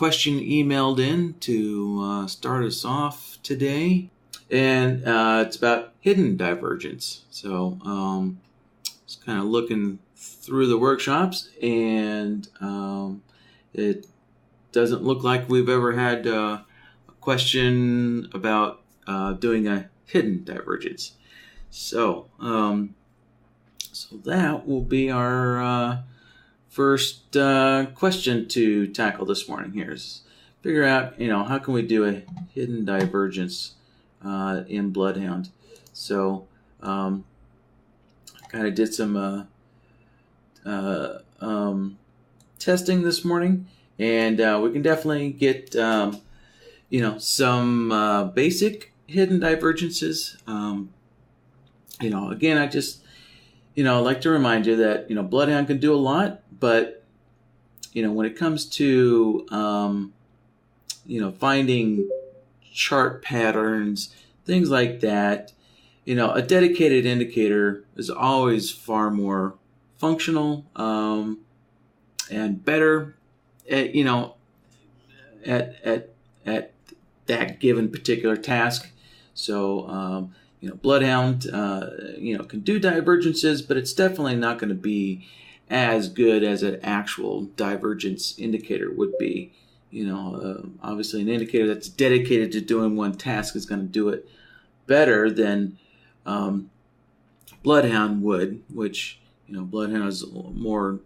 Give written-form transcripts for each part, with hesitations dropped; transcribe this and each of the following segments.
question emailed in to start us off today, and it's about hidden divergence. So just kind of looking through the workshops, and it doesn't look like we've ever had a question about doing a hidden divergence. So so that will be our first question to tackle this morning here is figure out, how can we do a hidden divergence in BloodHound. So I kind of did some testing this morning, and we can definitely get, some basic hidden divergences. Again, I just, I'd like to remind you that, BloodHound can do a lot, but, when it comes to, finding chart patterns, things like that, a dedicated indicator is always far more functional and better at, at that given particular task. So, BloodHound, can do divergences, but it's definitely not going to be as good as an actual divergence indicator would be. Obviously an indicator that's dedicated to doing one task is going to do it better than BloodHound would, which, BloodHound is a more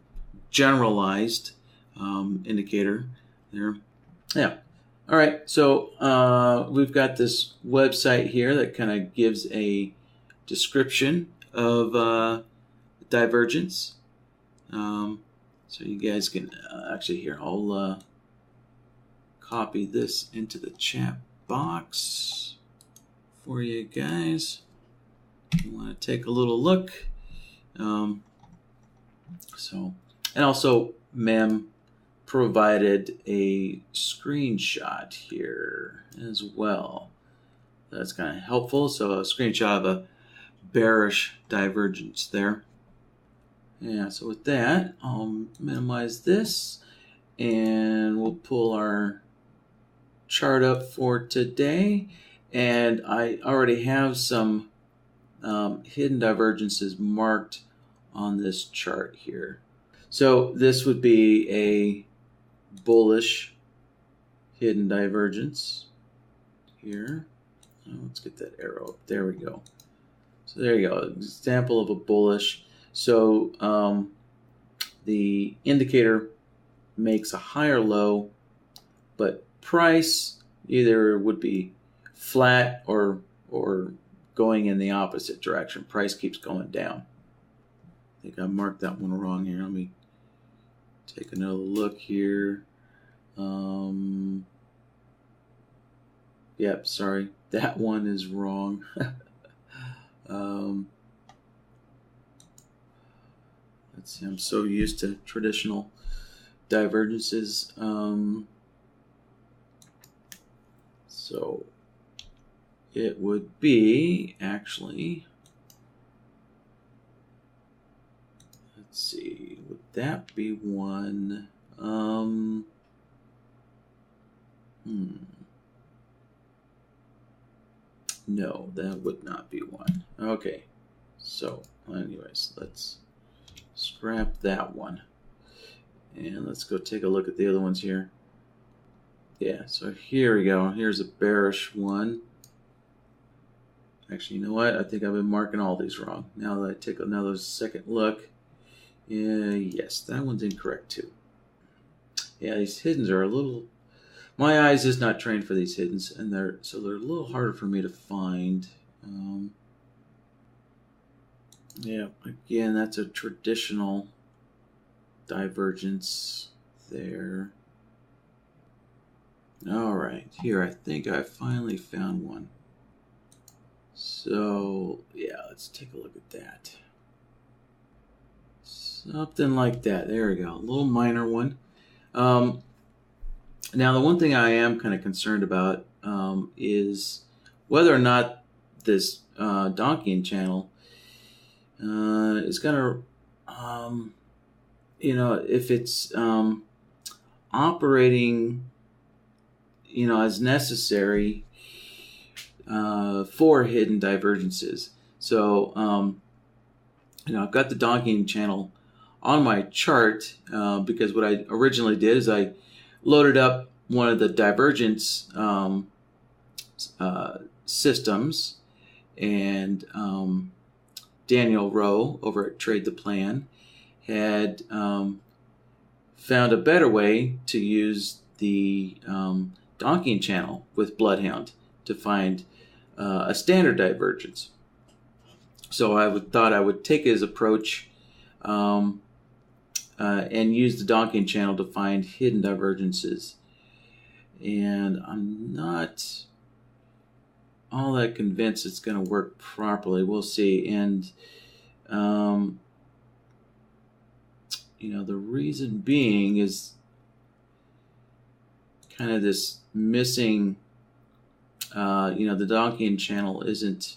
generalized indicator there. Yeah. All right, so we've got this website here that kind of gives a description of divergence. So you guys can actually here, I'll copy this into the chat box for you guys. You want to take a little look. And also, Mem provided a screenshot here as well. That's kind of helpful. So a screenshot of a bearish divergence there. Yeah, so with that, I'll minimize this and we'll pull our chart up for today. And I already have some hidden divergences marked on this chart here. So this would be a bullish hidden divergence here. Let's get that arrow up. There we go. So there you go. Example of a bullish. So the indicator makes a higher low, but price either would be flat or going in the opposite direction. Price keeps going down. I think I marked that one wrong here. Let me take another look here. Yep, sorry. That one is wrong. Let's see, I'm so used to traditional divergences. So it would be actually, let's see, would that be one? No, that would not be one. Okay, so anyways, let's scrap that one. And let's go take a look at the other ones here. Yeah, so here we go. Here's a bearish one. Actually, you know what? I think I've been marking all these wrong. Now that I take another second look, yes, that one's incorrect too. Yeah, these hiddens are a little... My eyes is not trained for these hiddens, and they're a little harder for me to find. Yeah, again, that's a traditional divergence there. All right, here I think I finally found one. So yeah, let's take a look at that. Something like that. There we go. A little minor one. Now, the one thing I am kind of concerned about is whether or not this DonchianChannel is going to, if it's operating as necessary for hidden divergences. So, I've got the Donchian channel on my chart because what I originally did is I loaded up one of the divergence systems, and Daniel Rowe over at Trade the Plan had found a better way to use the Donchian channel with BloodHound to find a standard divergence. So I thought I would take his approach and use the Donchian channel to find hidden divergences. And I'm not all that convinced it's going to work properly. We'll see. And the reason being is kind of this missing. The Donchian channel isn't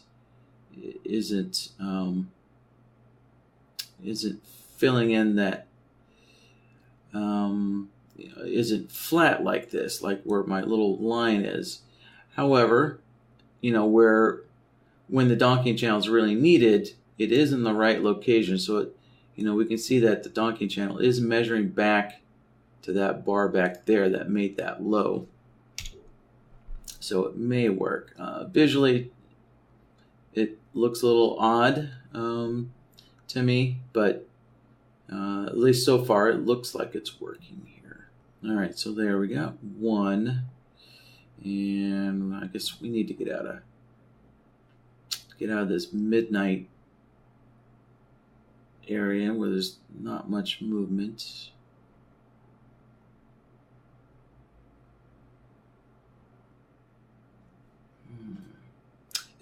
filling in that. Isn't flat like this, like where my little line is. However, when the Donchian channel is really needed, it is in the right location. So we can see that the Donchian channel is measuring back to that bar back there that made that low. So it may work. Visually, it looks a little odd to me, but at least so far it looks like it's working here. All right, so there we got one, and I guess we need to get out of this midnight area where there's not much movement.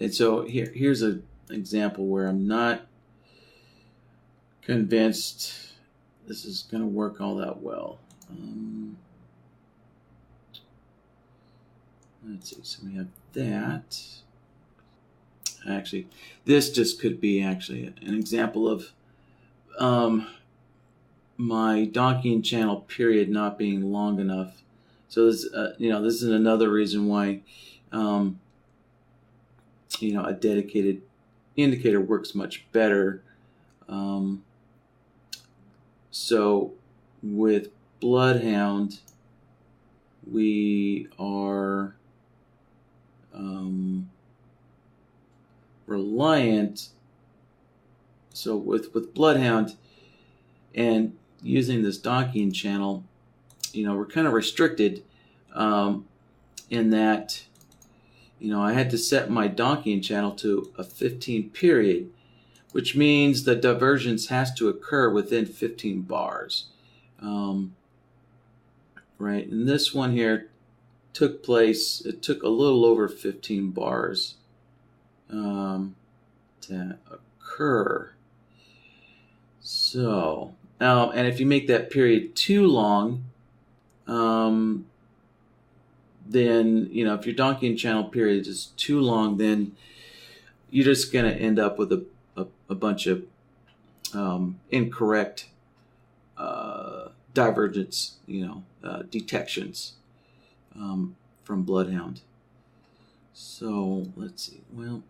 And so here's an example where I'm not convinced this is going to work all that well. Let's see. So we have that. Actually, this just could be actually an example of my Donchian channel period not being long enough. So this, this is another reason why. A dedicated indicator works much better. So with BloodHound, we are reliant. So with BloodHound and using this Donchian channel, we're kind of restricted in that. I had to set my Donchian channel to a 15 period, which means the divergence has to occur within 15 bars. Right, and this one here took place, it took a little over 15 bars to occur. So, and if you make that period too long, then, if your Donchian channel period is too long, then you're just going to end up with a bunch of incorrect divergence, detections from BloodHound. So let's see. Well,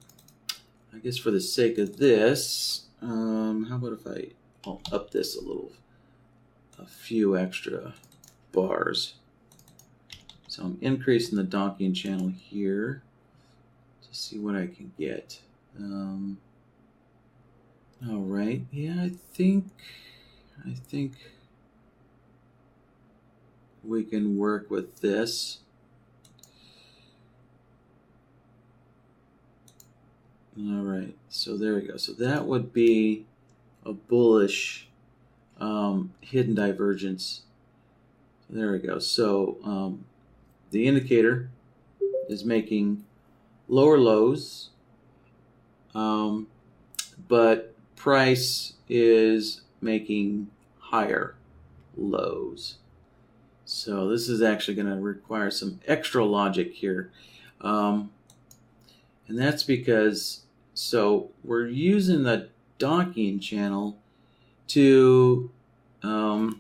I guess for the sake of this, how about if I'll up this a few extra bars. So I'm increasing the Donchian channel here to see what I can get. All right. Yeah, I think we can work with this. All right. So there we go. So that would be a bullish hidden divergence. There we go. So the indicator is making lower lows, but price is making higher lows. So this is actually going to require some extra logic here. And that's because, so we're using the Donchian channel to, we're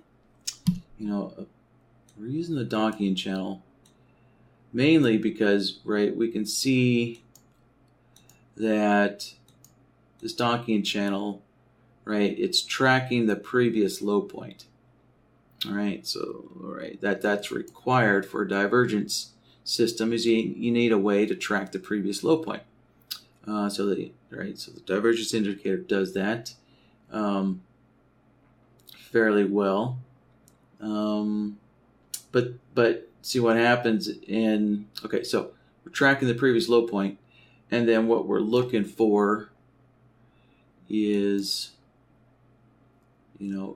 using the Donchian channel mainly because, right, we can see that this Donchian channel, right, it's tracking the previous low point. All right, so that's required for a divergence system is you need a way to track the previous low point. So the divergence indicator does that fairly well. But see what happens okay, so we're tracking the previous low point, and then what we're looking for is,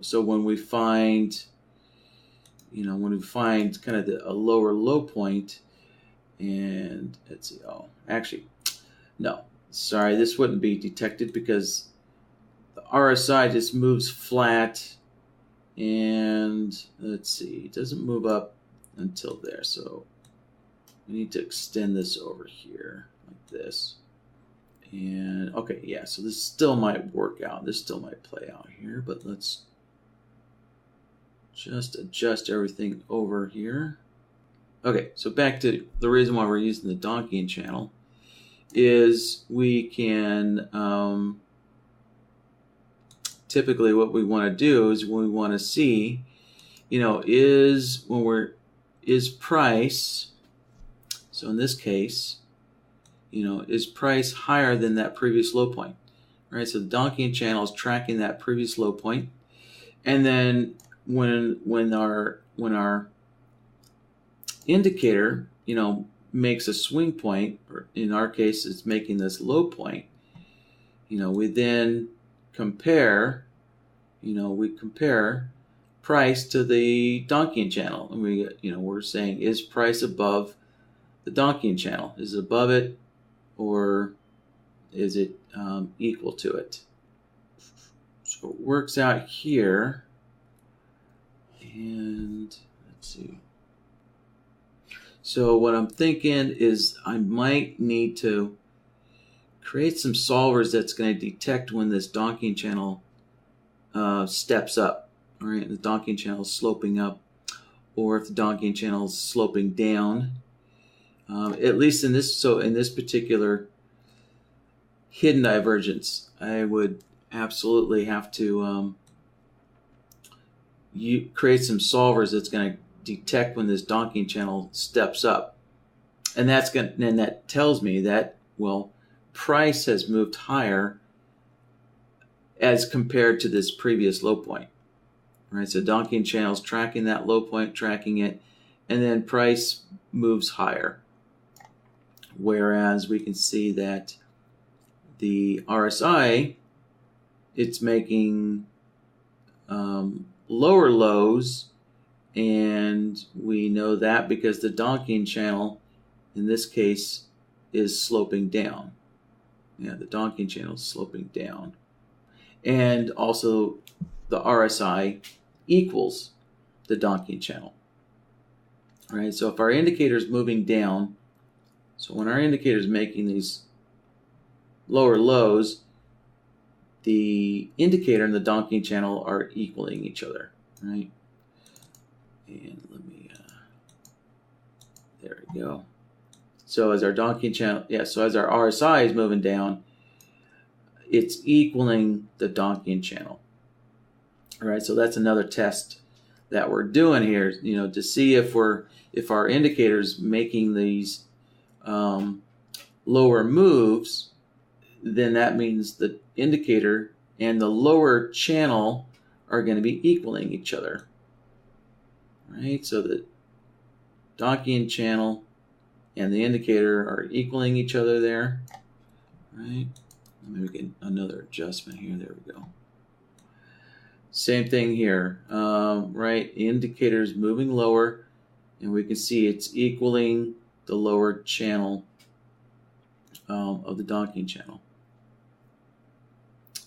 so when we find kind of a lower low point, and let's see, actually, no, sorry, this wouldn't be detected because the RSI just moves flat, and let's see, it doesn't move up until there, so we need to extend this over here like this. And okay, yeah, so this still might work out. This still might play out here, but let's just adjust everything over here. Okay, so back to the reason why we're using the Donchian channel is we can typically what we want to do is we want to see, is price, so in this case, is price higher than that previous low point? Right, so the Donchian channel is tracking that previous low point, and then when our indicator, makes a swing point, or in our case, it's making this low point, we then compare, we compare price to the Donchian channel, and we're saying, is price above the Donchian channel? Is it above it, or is it equal to it? So it works out here, and let's see. So what I'm thinking is I might need to create some solvers that's going to detect when this Donchian channel steps up. All right, the Donchian channel is sloping up, or if the Donchian channel is sloping down. At least in this particular hidden divergence, I would absolutely have to create some solvers that's going to detect when this Donchian channel steps up, and that tells me that, well, price has moved higher as compared to this previous low point. Right, so Donchian channel is tracking that low point, tracking it, and then price moves higher. Whereas we can see that the RSI, it's making lower lows, and we know that because the Donchian channel, in this case, is sloping down. Yeah, the Donchian channel is sloping down. And also the RSI equals the Donchian channel. All right, so if our indicator is moving down, so when our indicator is making these lower lows, the indicator and the Donchian channel are equaling each other, right? And let me, there we go. So as our Donchian channel, so as our RSI is moving down, it's equaling the Donchian channel. All right, so that's another test that we're doing here, to see if our indicator's making these lower moves, then that means the indicator and the lower channel are going to be equaling each other. Right, so the Donchian channel and the indicator are equaling each other there. Right, let me get another adjustment here. There we go. Same thing here, right? The indicator is moving lower, and we can see it's equaling the lower channel of the Donchian channel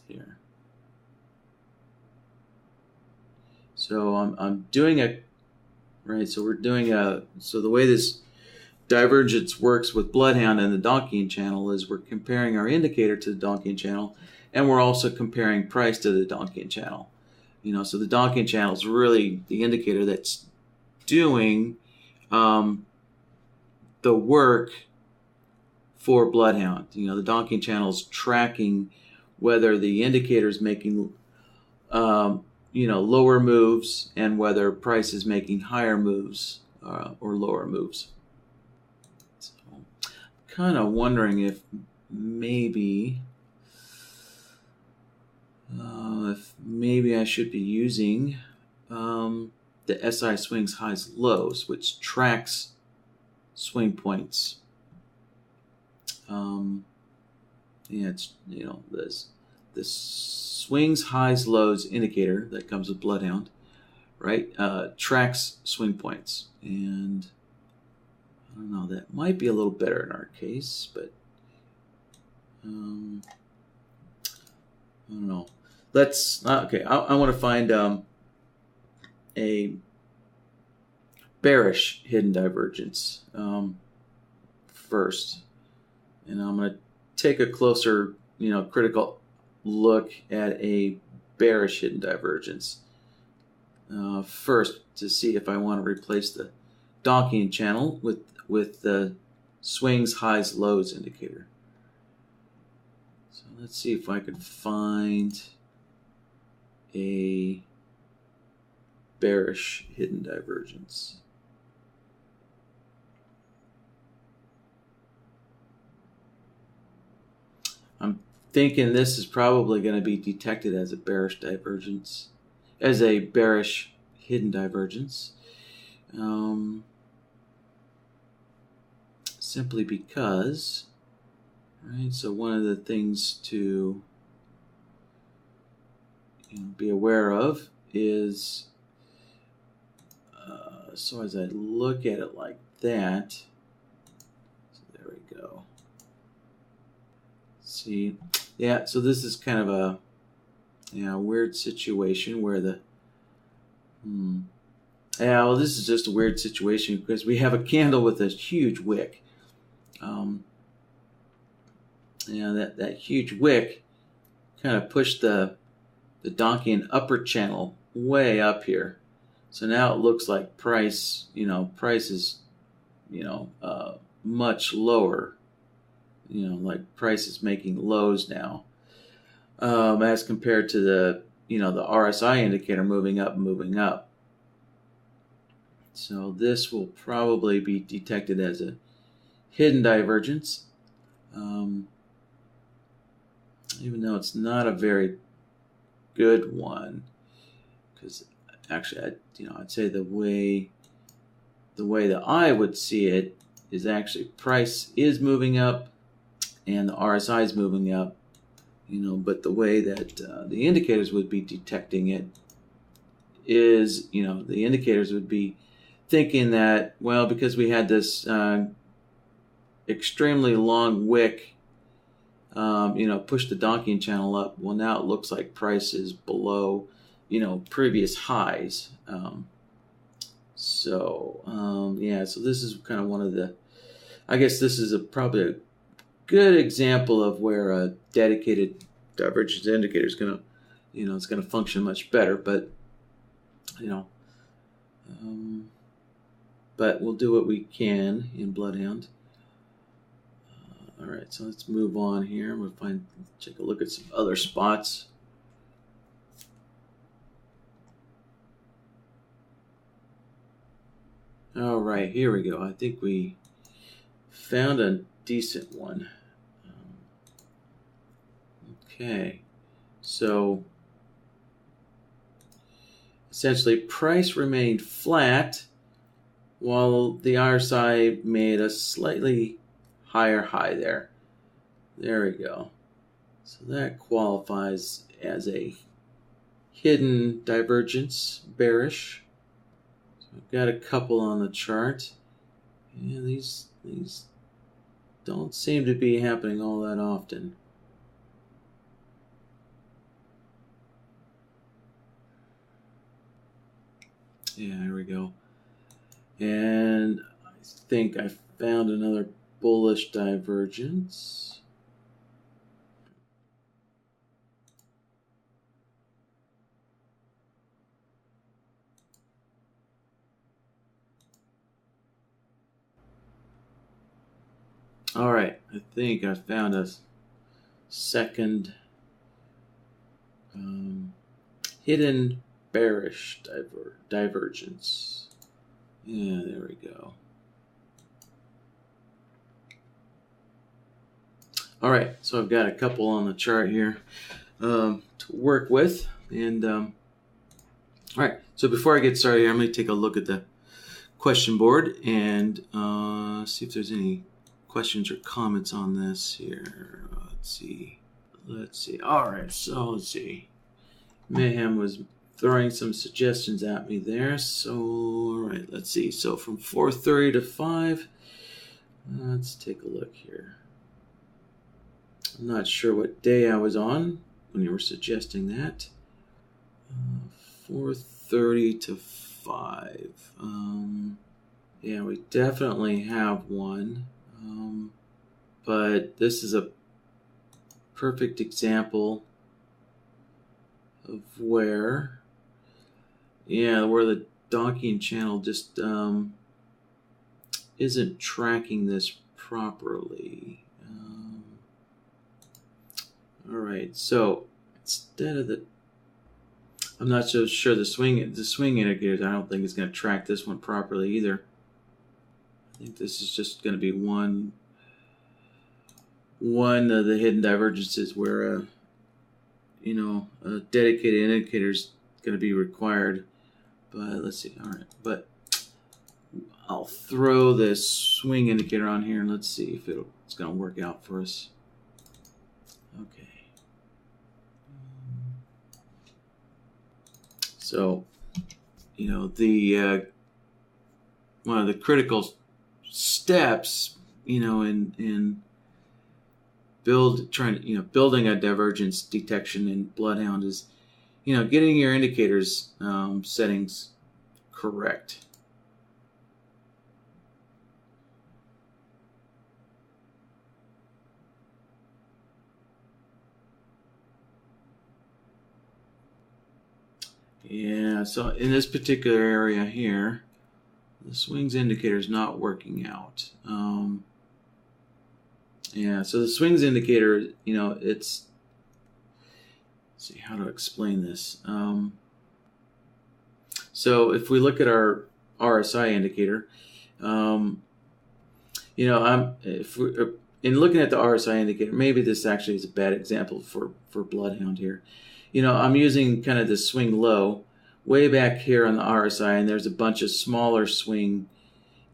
here. So I'm doing a, right, so we're doing a, so the way this divergence works with BloodHound and the Donchian channel is we're comparing our indicator to the Donchian channel, and we're also comparing price to the Donchian channel. So the Donchian channel is really the indicator that's doing the the work for BloodHound. You know, the DonchianChannel is tracking whether the indicator is making you know, lower moves and whether price is making higher moves or lower moves. So, kind of wondering if maybe I should be using the SiSwingsHighsLows, which tracks swing points. Yeah, it's, you know, the swings, highs, lows indicator that comes with BloodHound, right? Tracks swing points, and I don't know, that might be a little better in our case, but I don't know. Let's okay. I want to find a bearish hidden divergence first, and I'm going to take a closer, you know, critical look at a bearish hidden divergence first to see if I want to replace the DonchianChannel with the swings, highs, lows indicator. So let's see if I can find a bearish hidden divergence. I'm thinking this is probably going to be detected as a bearish divergence, as a bearish hidden divergence, simply because, right? So one of the things to be aware of is, so as I look at it like that, so there we go. See, yeah, so this is kind of a weird situation where the yeah, well, this is just a weird situation because we have a candle with a huge wick. That huge wick kind of pushed the Donchian upper channel way up here. So now it looks like price is, much lower. Like price is making lows now, as compared to the RSI indicator moving up, moving up. So this will probably be detected as a hidden divergence, even though it's not a very good one, because actually, I'd say the way that I would see it is actually price is moving up and the RSI is moving up, but the way that the indicators would be detecting it is, the indicators would be thinking that, well, because we had this extremely long wick, push the Donchian up, well, now it looks like price is below, previous highs. So this is kind of one of the, I guess this is probably a good example of where a dedicated divergence indicator is going to, it's going to function much better, but, but we'll do what we can in BloodHound. All right, so let's move on here. We'll take a look at some other spots. All right, here we go. I think we found a decent one. Okay, so essentially price remained flat while the RSI made a slightly higher high there. There we go. So that qualifies as a hidden divergence, bearish. So we've got a couple on the chart. Yeah, these don't seem to be happening all that often. Yeah, here we go. And I think I found another bullish divergence. All right, I think I found a second hidden bearish divergence. Yeah, there we go. All right, so I've got a couple on the chart here to work with. And all right, so before I get started here, I'm going to take a look at the question board and see if there's any questions or comments on this here. Let's see. All right, so let's see. Mayhem was throwing some suggestions at me there. So, all right, let's see. So from 4:30 to 5, let's take a look here. I'm not sure what day I was on when you were suggesting that. 4:30 to 5. Yeah, we definitely have one. But this is a perfect example of where the DonchianChannel just isn't tracking this properly. All right, so instead of I'm not so sure the swing indicators, I don't think it's going to track this one properly either. I think this is just going to be one of the hidden divergences where a dedicated indicator is going to be required. But let's see. All right, but I'll throw this swing indicator on here and let's see if it's going to work out for us. Okay. So, the one of the critical steps, in building a divergence detection in BloodHound is, getting your indicators settings correct. Yeah, so in this particular area here, the swings indicator is not working out. Yeah, so the swings indicator, let's see how to explain this. So if we look at our RSI indicator, in looking at the RSI indicator, maybe this actually is a bad example for BloodHound here. I'm using kind of the swing low way back here on the RSI, and there's a bunch of smaller swing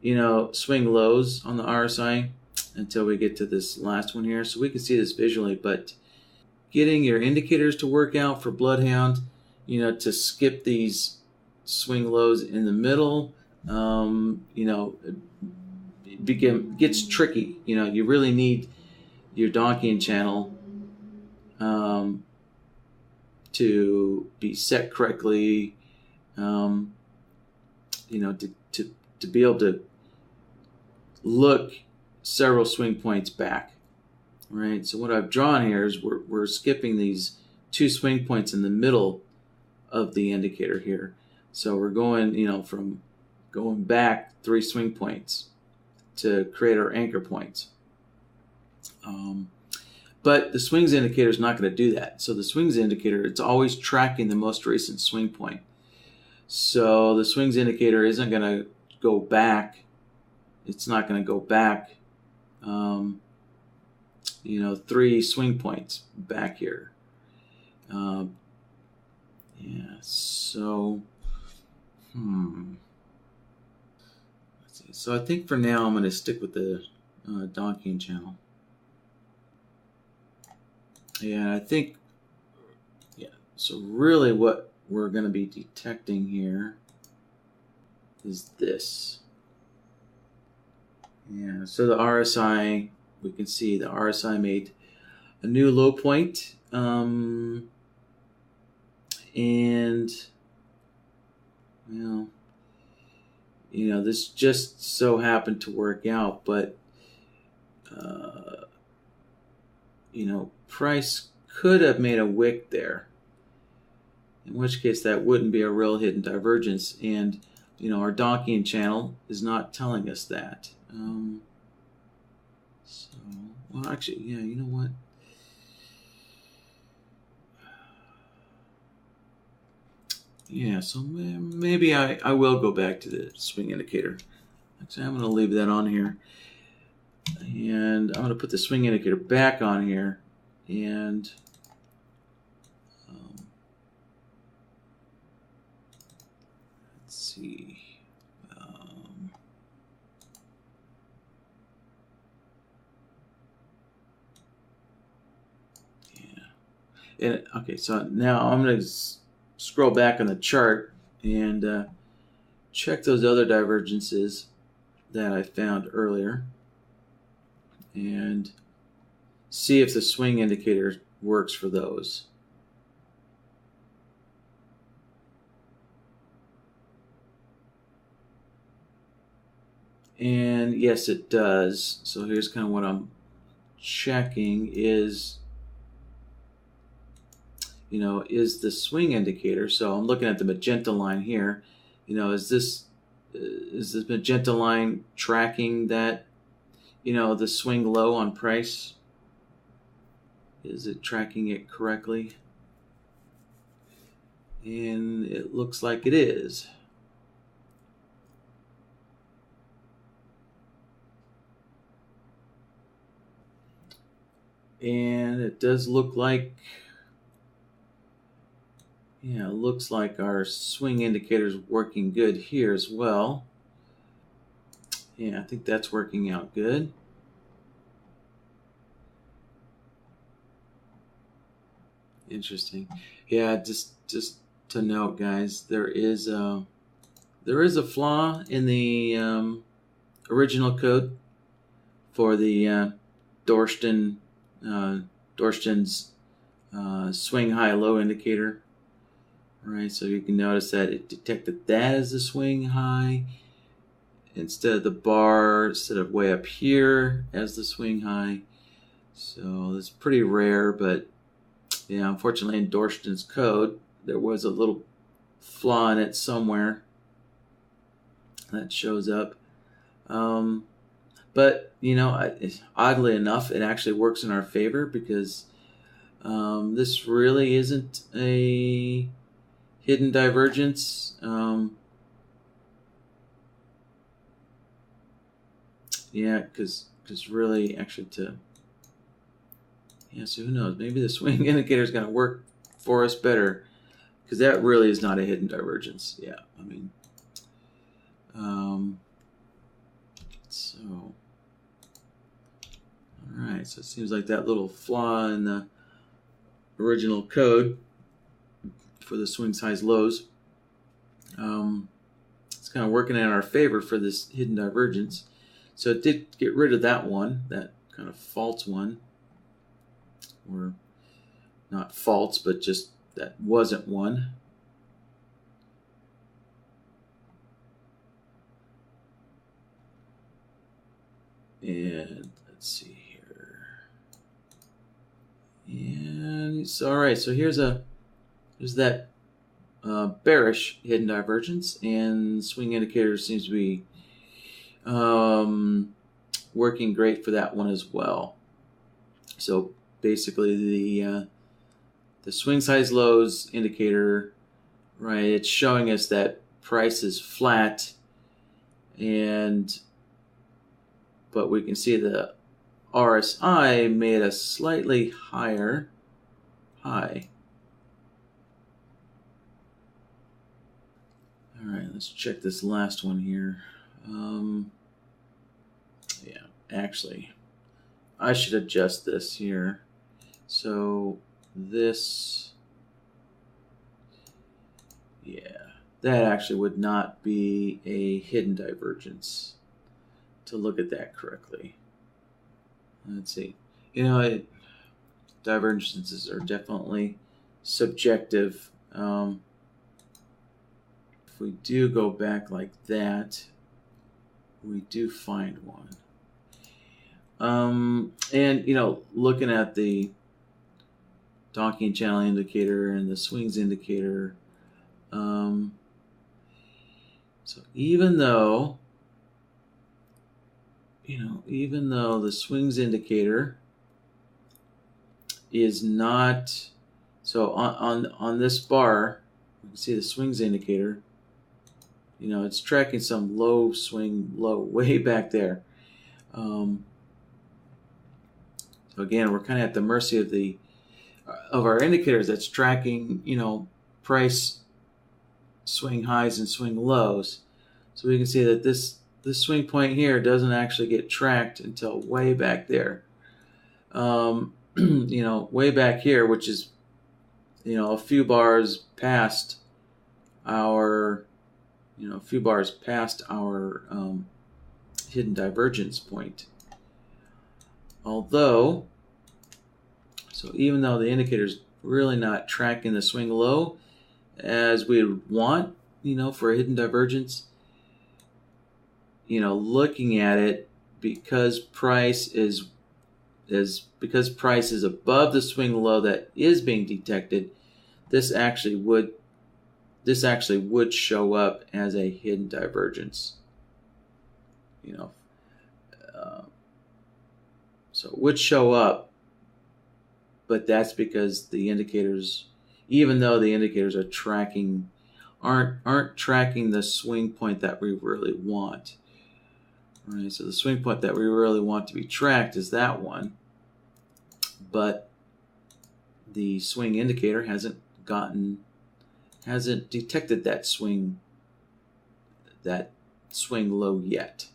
lows on the RSI until we get to this last one here. So we can see this visually, but getting your indicators to work out for BloodHound, to skip these swing lows in the middle, it gets tricky. You really need your Donchian to be set correctly, to be able to look several swing points back, right? So what I've drawn here is we're skipping these 2 swing points in the middle of the indicator here. So we're going, from going back 3 swing points to create our anchor points. But the swings indicator is not going to do that. So the swings indicator, it's always tracking the most recent swing point. So the swings indicator isn't going to go back. It's not going to go back, 3 swing points back here. Yeah, so, let's see. So I think for now I'm going to stick with the DonchianChannel. Yeah, I think, so really what we're going to be detecting here is this. Yeah, so the RSI, we can see the RSI made a new low point, and, this just so happened to work out, but, price could have made a wick there, in which case that wouldn't be a real hidden divergence, and our DonchianChannel is not telling us that. So Well, actually, yeah, you know what? Yeah, so maybe I will go back to the swing indicator. Actually, I'm going to leave that on here. And I'm going to put the swing indicator back on here. And let's see. And, okay, so now I'm going to scroll back on the chart and check those other divergences that I found earlier and see if the swing indicator works for those. And yes, it does. So here's kind of what I'm checking is, is the swing indicator. So I'm looking at the magenta line here. Is this magenta line tracking that, the swing low on price? Is it tracking it correctly? And it looks like it is. And it does look like, yeah, it looks like our swing indicator is working good here as well. Yeah, I think that's working out good. Interesting. Yeah, just to note, guys, there is a flaw in the original code for the Dorstin's swing high low indicator. Right, so you can notice that it detected that as the swing high instead of the bar, instead of way up here as the swing high. So it's pretty rare, but yeah, unfortunately in Dorstin's code, there was a little flaw in it somewhere that shows up. But, oddly enough, it actually works in our favor because this really isn't a hidden divergence. Yeah, because really, actually, so who knows? Maybe the swing indicator is going to work for us better because that really is not a hidden divergence. Yeah, I mean, so, all right, so it seems like that little flaw in the original code for the swings, highs, lows, it's kind of working in our favor for this hidden divergence. So it did get rid of that one, that kind of false one, or not false, but just that wasn't one. And let's see here. And it's all right. So here's that bearish hidden divergence, and swing indicator seems to be working great for that one as well. So basically, the swings, highs, lows indicator, right? It's showing us that price is flat, but we can see the RSI made a slightly higher high. All right, let's check this last one here. Yeah, actually, I should adjust this here. So this, yeah, that actually would not be a hidden divergence to look at that correctly. Let's see. Divergences are definitely subjective. If we do go back like that, we do find one. And looking at the DonchianChannel indicator and the swings indicator, so even though the swings indicator is not, so on this bar, you can see the swings indicator, you know, it's tracking some low swing low way back there. So again, we're kind of at the mercy of our indicators that's tracking, you know, price swing highs and swing lows. So we can see that this swing point here doesn't actually get tracked until way back there. You know, way back here, which is, you know, a few bars past our, you know, a few bars past our hidden divergence point. Although, so even though the indicator's really not tracking the swing low as we want, you know, for a hidden divergence, you know, looking at it, because price is above the swing low that is being detected, this actually would show up as a hidden divergence. You know, so it would show up, but that's because the indicators, even though the indicators are tracking, aren't tracking the swing point that we really want. All right, so the swing point that we really want to be tracked is that one, but the swing indicator hasn't detected that swing low yet.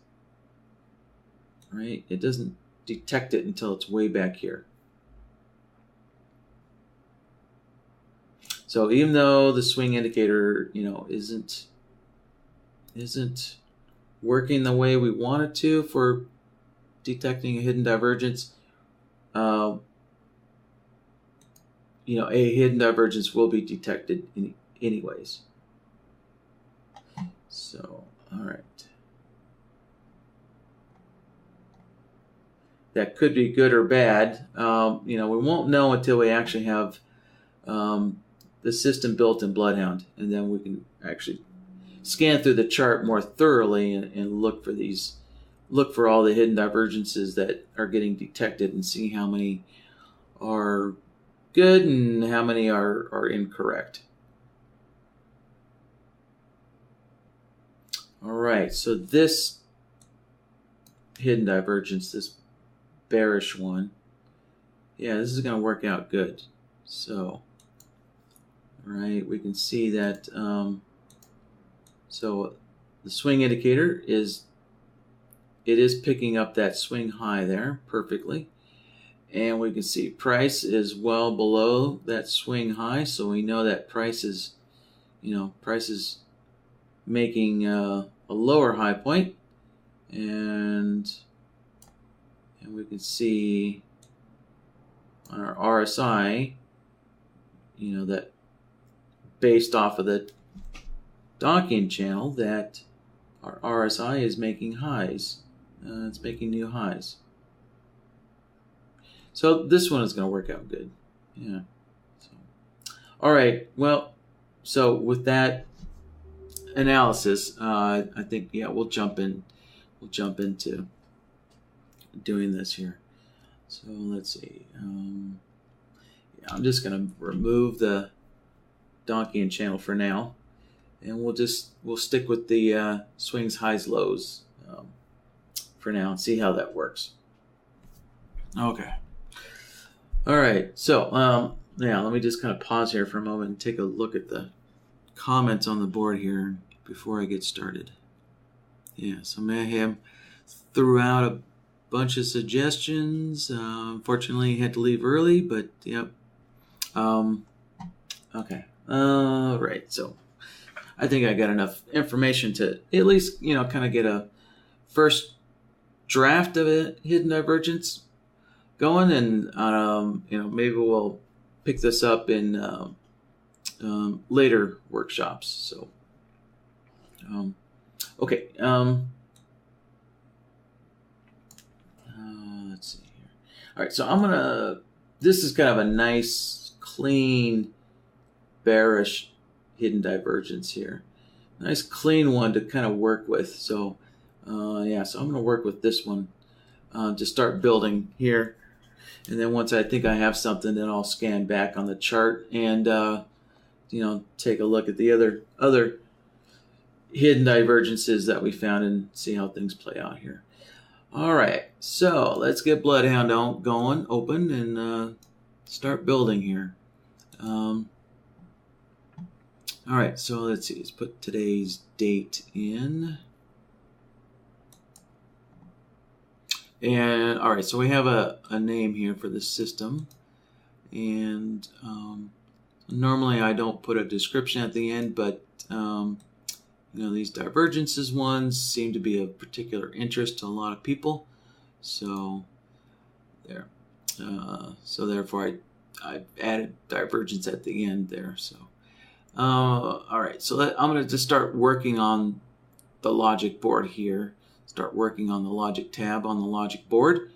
Right? It doesn't detect it until it's way back here. So even though the swing indicator, you know, isn't working the way we want it to for detecting a hidden divergence, you know, a hidden divergence will be detected anyways. So, all right. That could be good or bad. You know, we won't know until we actually have the system built in BloodHound, and then we can actually scan through the chart more thoroughly and look for all the hidden divergences that are getting detected and see how many are good and how many are incorrect. All right, so this hidden divergence, this bearish one, yeah, this is going to work out good. So, all right, we can see that. So the swing indicator is picking up that swing high there perfectly, and we can see price is well below that swing high. So we know that price is making a lower high point, and we can see on our RSI, you know, that based off of the DonchianChannel, that our RSI is making highs. It's making new highs. So this one is going to work out good. Yeah. So, all right. Well, so with that analysis, I think, yeah, we'll jump into doing this here. So let's see. Yeah, I'm just going to remove the DonchianChannel for now, and we'll stick with the swings, highs, lows for now and see how that works. Okay. All right. So yeah, let me just kind of pause here for a moment and take a look at the comments on the board here before I get started. Yeah. So Mayhem threw out a bunch of suggestions. Unfortunately, had to leave early, but yep. Okay. All right. So I think I got enough information to at least, you know, kind of get a first draft of a hidden divergence going, and you know, maybe we'll pick this up in later workshops. So okay. Let's see here. All right, so this is kind of a nice, clean, bearish hidden divergence here. Nice, clean one to kind of work with. So, yeah, so I'm going to work with this one to start building here. And then once I think I have something, then I'll scan back on the chart and take a look at the other hidden divergences that we found and see how things play out here. All right, so let's get BloodHound going, open, and start building here. All right, so let's see. Let's put today's date in. And all right, so we have a name here for the system. And normally I don't put a description at the end, but these divergences ones seem to be of particular interest to a lot of people. So there. So therefore I added divergence at the end there. So all right, so I'm going to just start working on the logic board here. Start working on the logic tab on the logic board.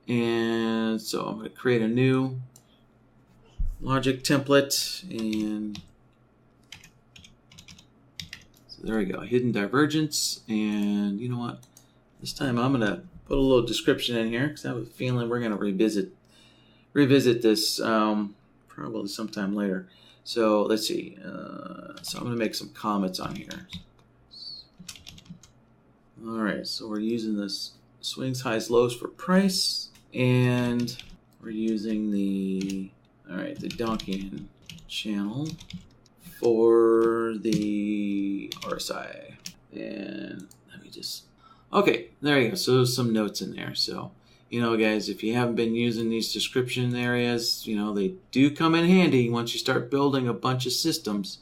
And so I'm going to create a new logic template, and so there we go, hidden divergence. And you know what, this time I'm going to put a little description in here because I have a feeling we're going to revisit this probably sometime later. So let's see, so I'm going to make some comments on here. All right, so we're using this swings, highs, lows for price, and we're using the DonchianChannel for the RSI. And let me just, okay, there you go. So there's some notes in there. So, guys, if you haven't been using these description areas, they do come in handy once you start building a bunch of systems.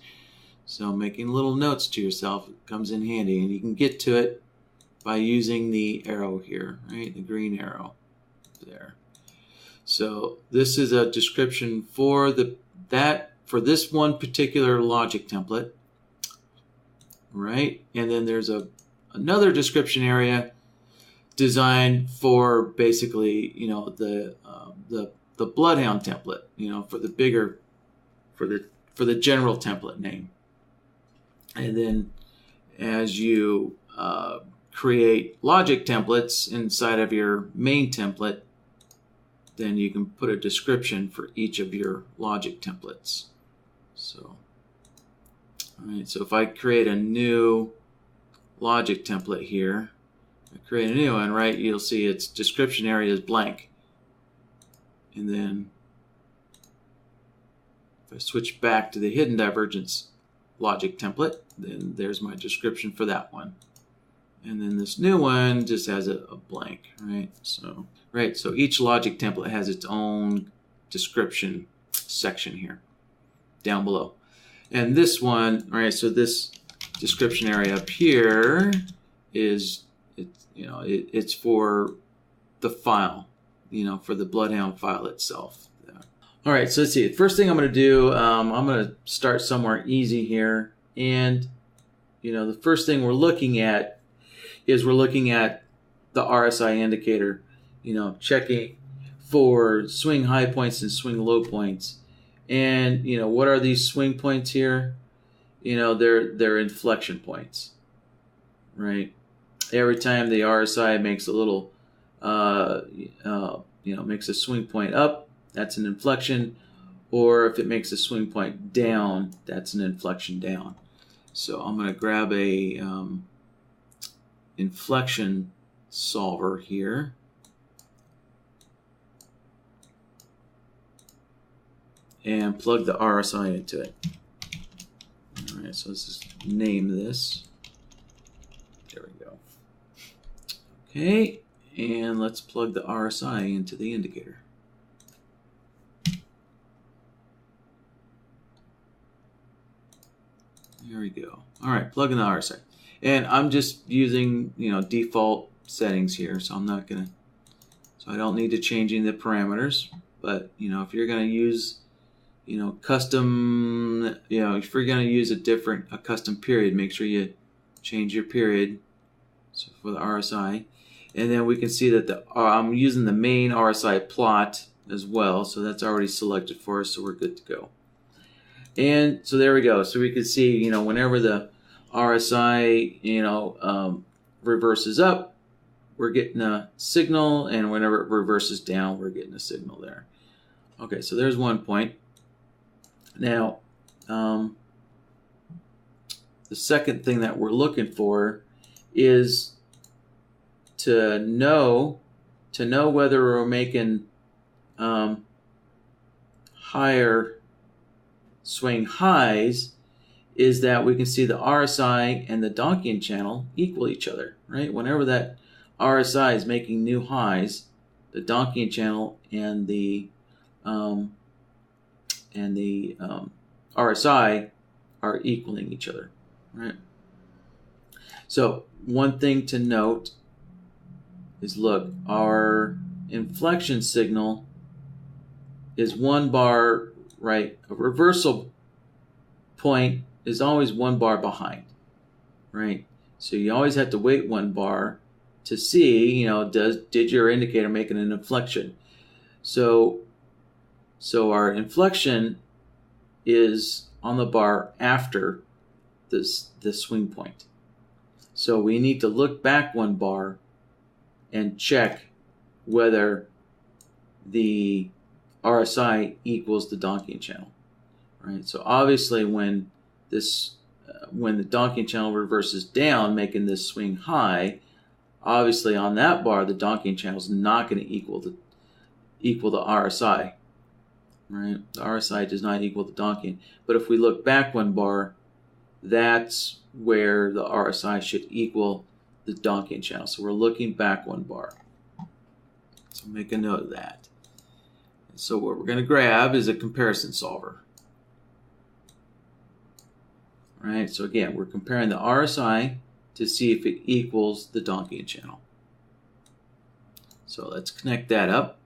So making little notes to yourself comes in handy, and you can get to it by using the arrow here, right? The green arrow there. So this is a description for this one particular logic template, right? And then there's another description area designed for basically, the BloodHound template, for the general template name. And then as you create logic templates inside of your main template, then you can put a description for each of your logic templates. So, all right, so if I create a new logic template here, I create a new one, right? You'll see its description area is blank. And then if I switch back to the hidden divergence logic template, then there's my description for that one. And then this new one just has a blank, right? So each logic template has its own description section here, down below. And this one, right? So this description area up here is, it's for the file, for the BloodHound file itself. All right, so let's see. The first thing I'm going to do, I'm going to start somewhere easy here, and the first thing we're looking at is the RSI indicator, checking for swing high points and swing low points. And, what are these swing points here? They're inflection points, right? Every time the RSI makes a little, makes a swing point up, that's an inflection. Or if it makes a swing point down, that's an inflection down. So I'm going to grab a inflection solver here, and plug the RSI into it. All right, so let's just name this. There we go. Okay, and let's plug the RSI into the indicator. There we go. All right, plug in the RSI. And I'm just using, default settings here, so I'm not gonna, so I don't need to change any of the parameters. But, if you're gonna use, custom, if you're gonna use a custom period, make sure you change your period. So for the RSI, and then we can see that I'm using the main RSI plot as well, so that's already selected for us, so we're good to go. And so there we go. So we can see, whenever the RSI, reverses up, we're getting a signal, and whenever it reverses down, we're getting a signal there. Okay, so there's one point. Now, the second thing that we're looking for is to know whether we're making higher swing highs, is that we can see the RSI and the Donchian equal each other, right? Whenever that RSI is making new highs, the Donchian and the RSI are equaling each other, right? So one thing to note is, look, our inflection signal is 1 bar, right? A reversal point is always 1 bar behind, right? So you always have to wait 1 bar to see, you know, did your indicator make an inflection? So our inflection is on the bar after this swing point. So we need to look back 1 bar and check whether the RSI equals the Donchian, right? So obviously when the Donchian reverses down, making this swing high, obviously on that bar the Donchian is not going to equal the RSI, right? The RSI does not equal the Donchian. But if we look back 1 bar, that's where the RSI should equal the Donchian. So we're looking back 1 bar. So make a note of that. So what we're going to grab is a comparison solver. All right, so again, we're comparing the RSI to see if it equals the Donchian. So let's connect that up.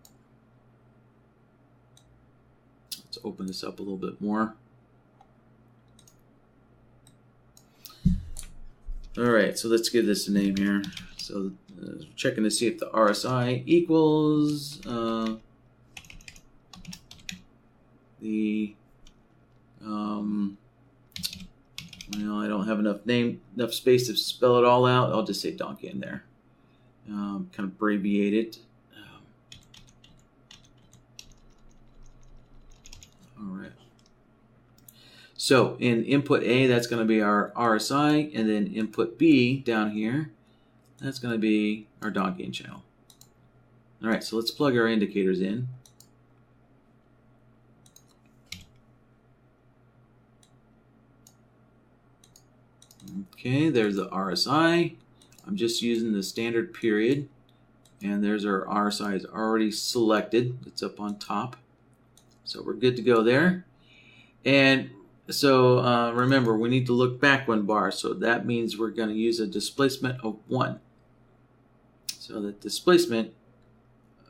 Let's open this up a little bit more. All right, so let's give this a name here. So checking to see if the RSI equals well, I don't have enough space to spell it all out. I'll just say Dontkey there. Kind of abbreviate it. All right. So in input A, that's going to be our RSI, and then input B down here, that's going to be our Donchian. All right, so let's plug our indicators in. Okay, there's the RSI. I'm just using the standard period, and there's our RSI is already selected. It's up on top. So we're good to go there. And so remember, we need to look back 1 bar. So that means we're going to use a displacement of 1. So that displacement,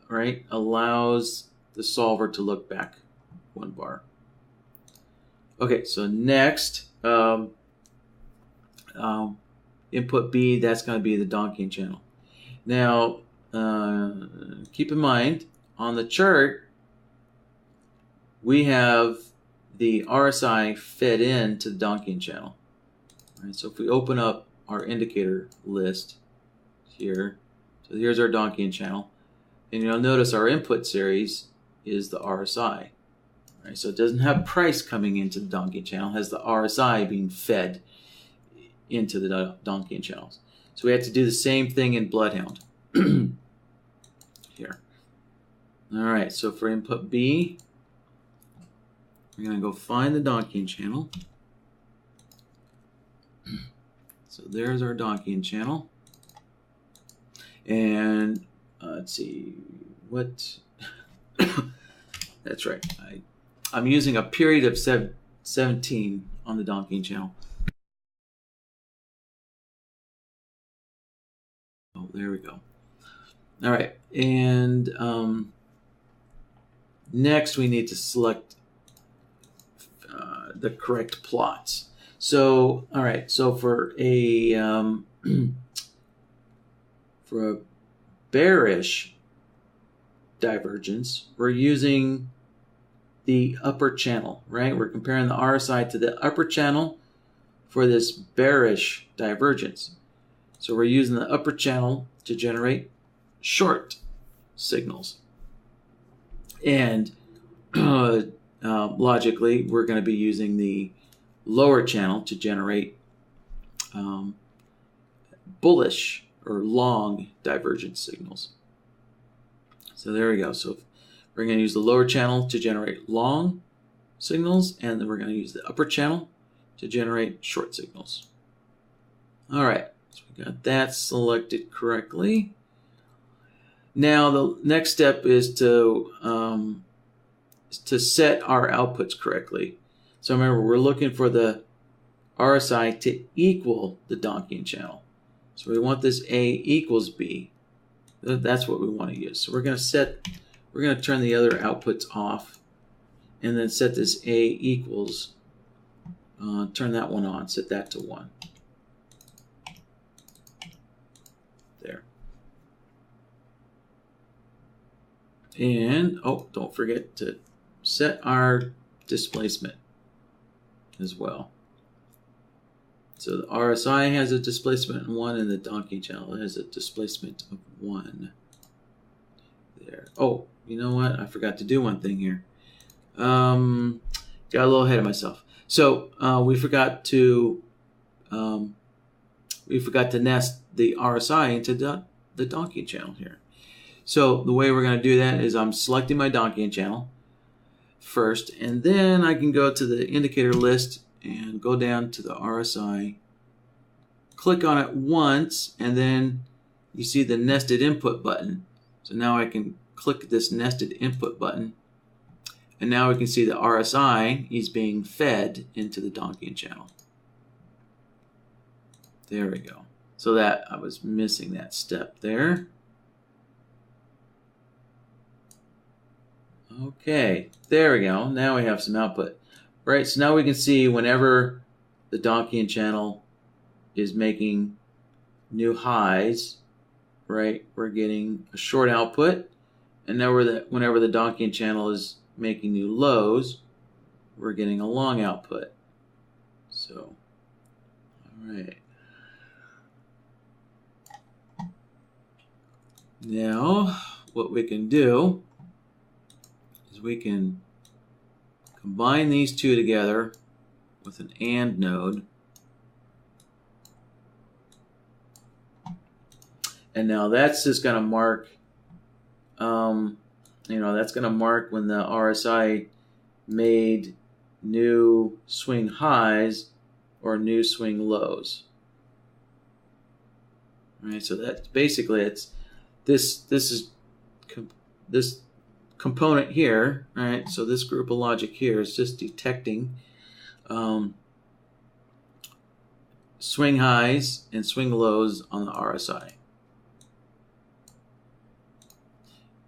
right, allows the solver to look back 1 bar. Okay, so next, input B, that's going to be the Donchian. Now, keep in mind, on the chart, we have the RSI fed into the Donchian. Right, so if we open up our indicator list here, so here's our Donchian, and you'll notice our input series is the RSI. Right, so it doesn't have price coming into the Donchian, it has the RSI being fed into the Donchian channels. So we have to do the same thing in BloodHound here. All right, so for input B, we're going to go find the Donchian. So there's our Donchian. And let's see, what? That's right. I'm using a period of 17 on the Donchian. Oh, there we go. All right, and next we need to select the correct plots. So, all right, so for a bearish divergence, we're using the upper channel, right? We're comparing the RSI to the upper channel for this bearish divergence. So we're using the upper channel, to generate short signals. And logically, we're going to be using the lower channel to generate bullish or long divergence signals. So there we go. So we're going to use the lower channel to generate long signals, and then we're going to use the upper channel to generate short signals. All right, so we got that selected correctly. Now the next step is to set our outputs correctly. So remember, we're looking for the RSI to equal the DonchianChannel. So we want this A equals B. That's what we want to use. So we're going to turn the other outputs off, and then set this A equals, turn that one on, set that to 1. There. And, oh, don't forget to set our displacement as well. So the RSI has a displacement of 1, and the DonchianChannel has a displacement of 1. There. Oh, you know what? I forgot to do one thing here. Got a little ahead of myself. So we forgot to nest the RSI into the DonchianChannel here. So the way we're going to do that is I'm selecting my DonchianChannel first, and then I can go to the indicator list and go down to the RSI, click on it once, and then you see the nested input button. So now I can click this nested input button, and now we can see the RSI is being fed into the DonchianChannel. There we go. So that I was missing that step there. Okay, there we go. Now we have some output. Right, so now we can see whenever the DonchianChannel is making new highs, right, we're getting a short output. And now whenever the DonchianChannel is making new lows, we're getting a long output. So, all right. Now, what we can do is we can combine these two together with an AND node. And now that's just going to mark, that's going to mark when the RSI made new swing highs or new swing lows. All right, so that's basically this component here, right? So this group of logic here is just detecting swing highs and swing lows on the RSI.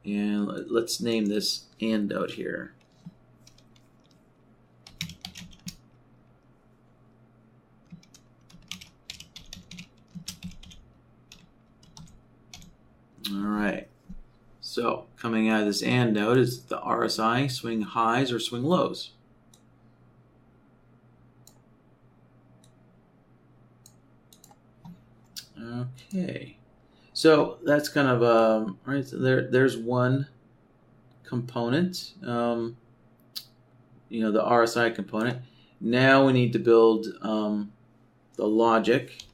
And let's name this AND node here. All right. So coming out of this AND node is the RSI swing highs or swing lows. Okay. So that's kind of right. So there's one component, the RSI component. Now we need to build the logic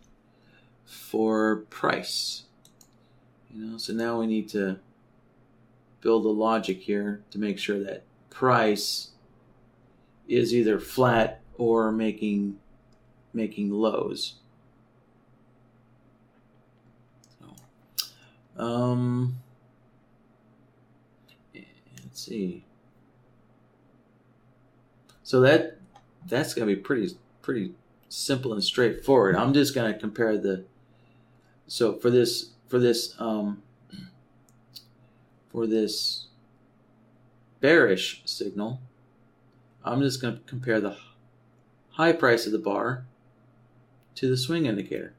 for price. So now we need to build a logic here to make sure that price is either flat or making lows. Let's see. So that's gonna be pretty simple and straightforward. I'm just gonna compare so for this bearish signal, I'm just going to compare the high price of the bar to the swing indicator.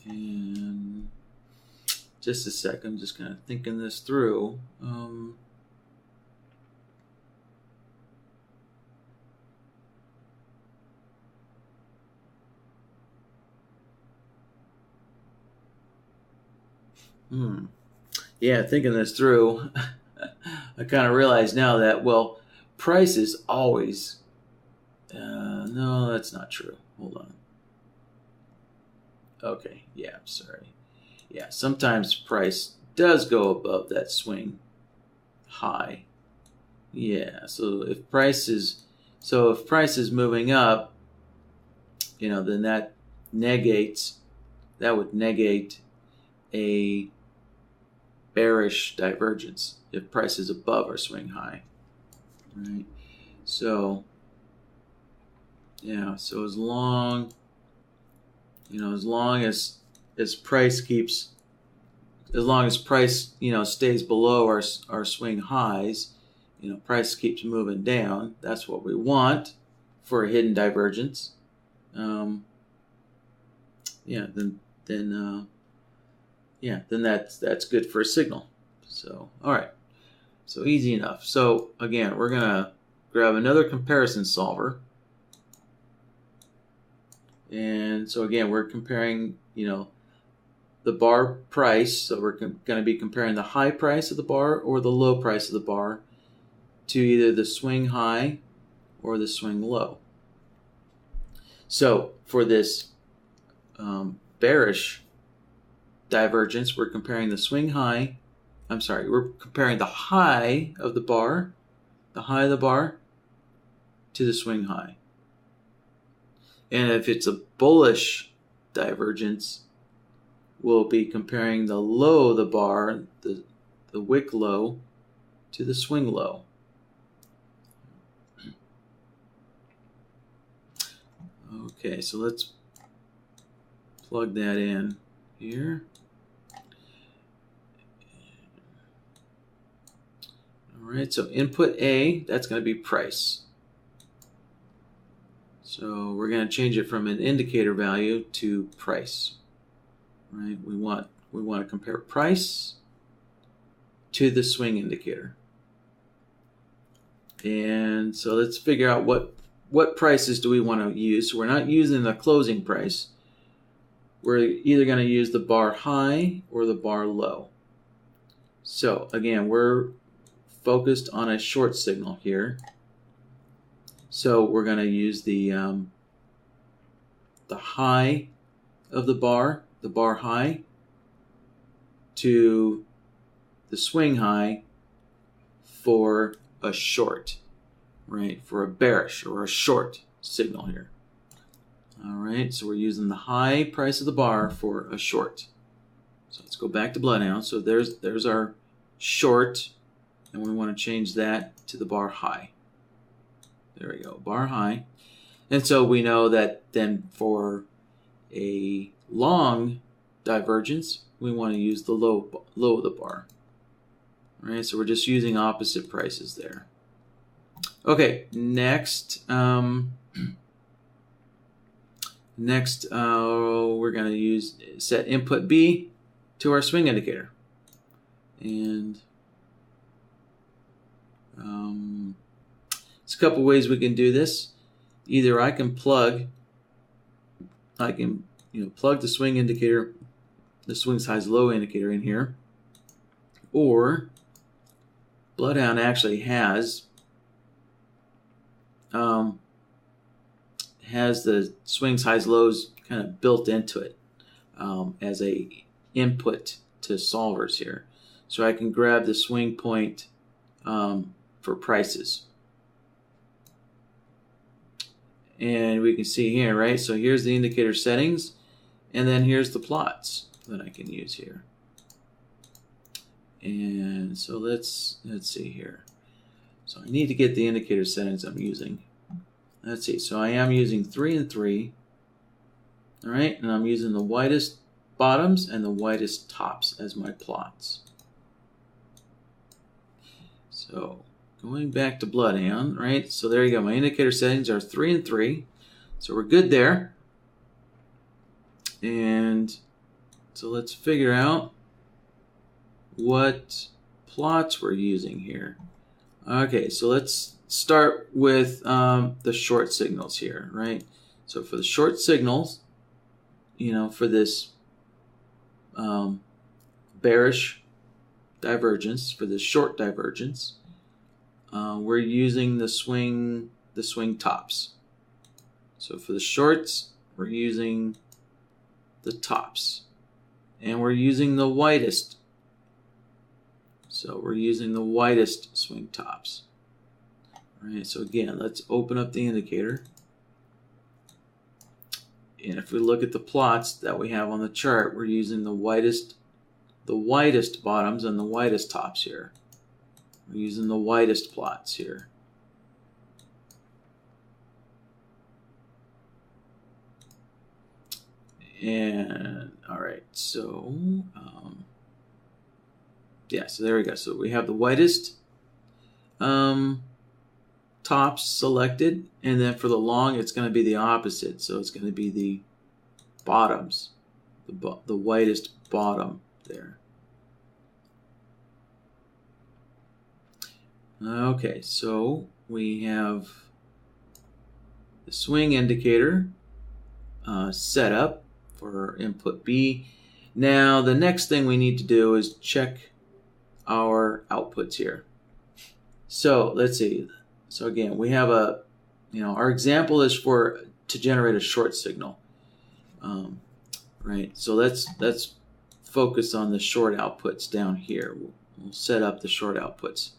And just a sec, I'm just kind of thinking this through. Yeah, thinking this through, I kind of realize now that, well, price is always, no, that's not true. Hold on. Okay, yeah, sorry. Yeah, sometimes price does go above that swing high. Yeah, so if price is moving up, then that would negate a bearish divergence if price is above our swing high, right? So yeah, so as long as price stays below our swing highs, price keeps moving down. That's what we want for a hidden divergence. Then that's good for a signal. So, all right. So easy enough. So again, we're gonna grab another comparison solver. And so again, we're comparing, the bar price. So we're going to be comparing the high price of the bar or the low price of the bar to either the swing high or the swing low. So for this bearish divergence, we're comparing the we're comparing the high of the bar, to the swing high. And if it's a bullish divergence, we'll be comparing the low of the bar, the wick low, to the swing low. Okay, so let's plug that in here. All right, so input A, that's going to be price. So we're going to change it from an indicator value to price. Right? We want to compare price to the swing indicator. And so let's figure out what prices do we want to use. So we're not using the closing price. We're either going to use the bar high or the bar low. So again, we're focused on a short signal here. So we're going to use the high of the bar high, to the swing high for a short, right? For a bearish or a short signal here. All right, so we're using the high price of the bar for a short. So let's go back to BloodHound. So there's our short, and we want to change that to the bar high. There we go, bar high. And so we know that then for a long divergence, we want to use the low of the bar. All right, so we're just using opposite prices there. Okay, next we're going to set input B to our swing indicator. And there's a couple ways we can do this. Either I can plug the swing indicator, the SiSwingsHighsLows indicator in here, or BloodHound actually has the SiSwingsHighsLows kind of built into it as a input to solvers here. So I can grab the swing point for prices. And we can see here, right? So here's the indicator settings, and then here's the plots that I can use here. And so let's see here. So I need to get the indicator settings I'm using. Let's see. So I am using 3 and 3. All right, and I'm using the widest bottoms and the widest tops as my plots. So going back to BloodHound, right? So there you go. My indicator settings are 3 and 3. So we're good there. And so let's figure out what plots we're using here. Okay, so let's start with the short signals here, right? So for the short signals, for this bearish divergence, for the short divergence, we're using the swing tops. So for the shorts, we're using the tops, and we're using the widest. So we're using the widest swing tops. All right, so again, let's open up the indicator. And if we look at the plots that we have on the chart, we're using the widest bottoms and the widest tops here. We're using the widest plots here. And all right, so yeah, so there we go. So we have the widest tops selected, and then for the long, it's going to be the opposite. So it's going to be the bottoms, the widest bottom there. Okay, so we have the swing indicator set up for input B. Now the next thing we need to do is check our outputs here. So let's see. So again, we have our example is to generate a short signal, right? So let's focus on the short outputs down here. We'll set up the short outputs.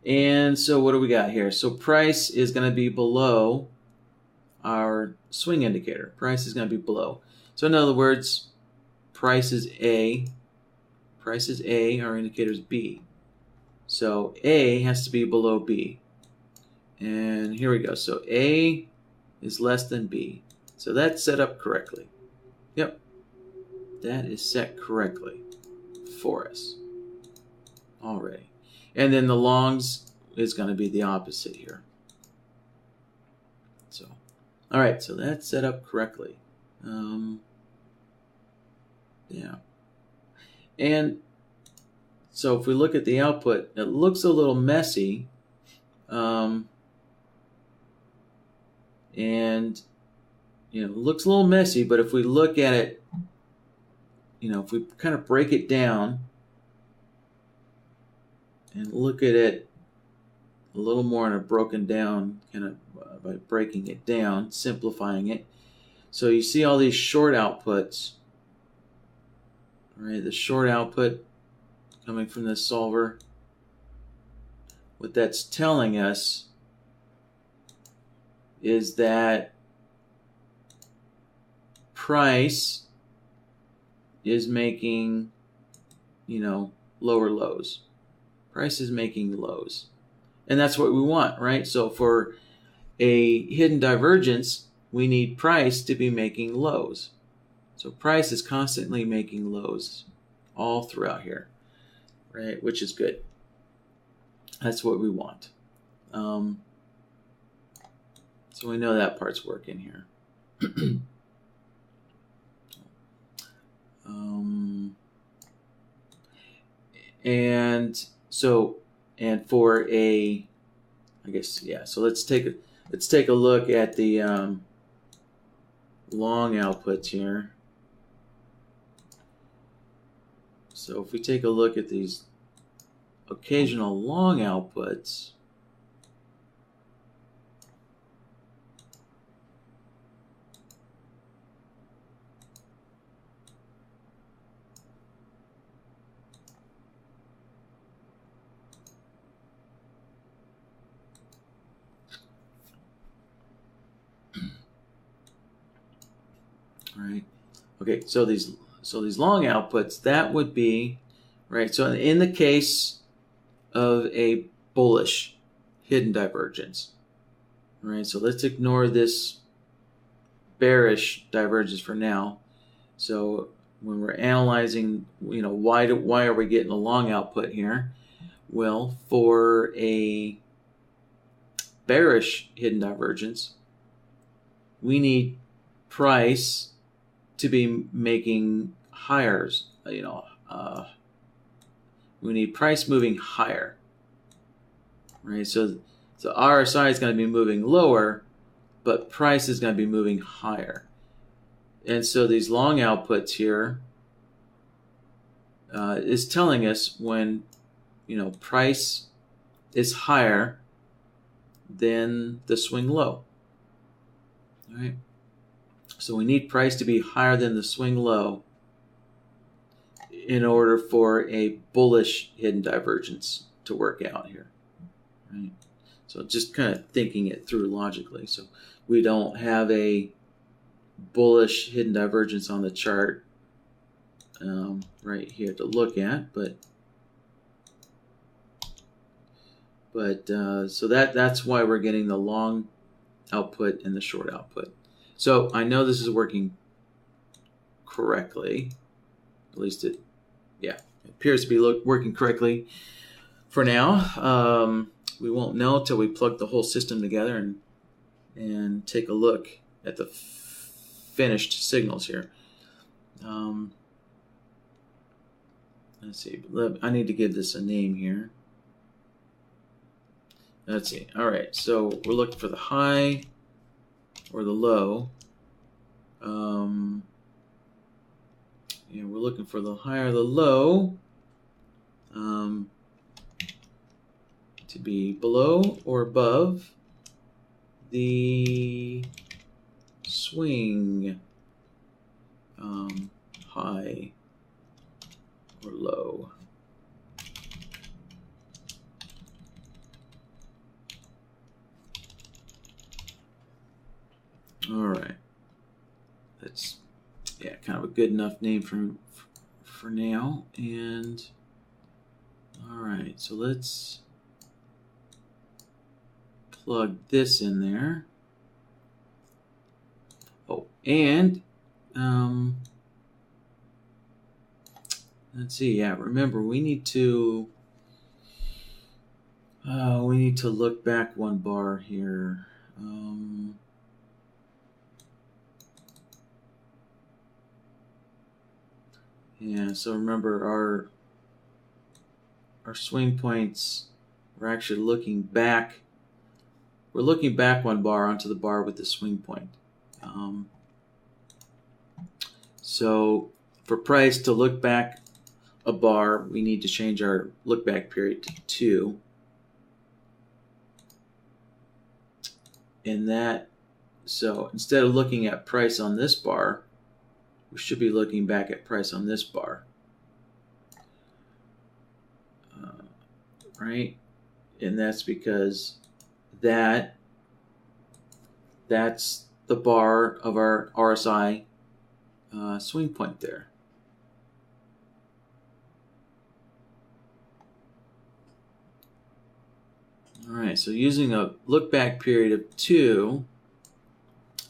And so what do we got here? So price is going to be below our swing indicator. Price is going to be below. So in other words, price is A, our indicator is B. So A has to be below B. And here we go. So A is less than B. So that's set up correctly. Yep. That is set correctly for us already. And then the longs is going to be the opposite here. So, all right. So that's set up correctly. Yeah. And so if we look at the output, it looks a little messy. And, it looks a little messy, but if we look at it, if we kind of break it down and look at it a little more in a broken down, kind of by breaking it down, simplifying it. So you see all these short outputs, right? The short output coming from this solver. What that's telling us is that price is making, lower lows. Price is making lows. And that's what we want, right? So for a hidden divergence, we need price to be making lows. So price is constantly making lows all throughout here, right? Which is good. That's what we want. So we know that part's working here. And for a, I guess, yeah. So let's take a look at the long outputs here. So if we take a look at these occasional long outputs, right? Okay, so these long outputs, that would be, right? So in the case of a bullish hidden divergence, right? So let's ignore this bearish divergence for now. So when we're analyzing, why are we getting a long output here? Well, for a bearish hidden divergence, we need price to be making higher. We need price moving higher, right? So RSI is going to be moving lower, but price is going to be moving higher. And so these long outputs here, is telling us when, price is higher than the swing low. All right. So we need price to be higher than the swing low in order for a bullish hidden divergence to work out here. Right. So just kind of thinking it through logically. So we don't have a bullish hidden divergence on the chart right here to look at, but so that's why we're getting the long output and the short output. So I know this is working correctly. At least it appears to be working correctly for now. We won't know till we plug the whole system together and take a look at the finished signals here. Let's see. I need to give this a name here. Let's see. All right. So we're looking for the high or the low. Yeah, we're looking for the high or the low to be below or above the swing high or low. All right, that's kind of a good enough name for now. And all right, so let's plug this in there. Oh, and let's see. Yeah, remember we need to look back one bar here. Yeah, so remember our swing points, we're actually looking back. We're looking back one bar onto the bar with the swing point. So for price to look back a bar, we need to change our look back period to 2. And so instead of looking at price on this bar, we should be looking back at price on this bar. Right? And that's because that's the bar of our RSI swing point there. All right, so using a look back period of 2,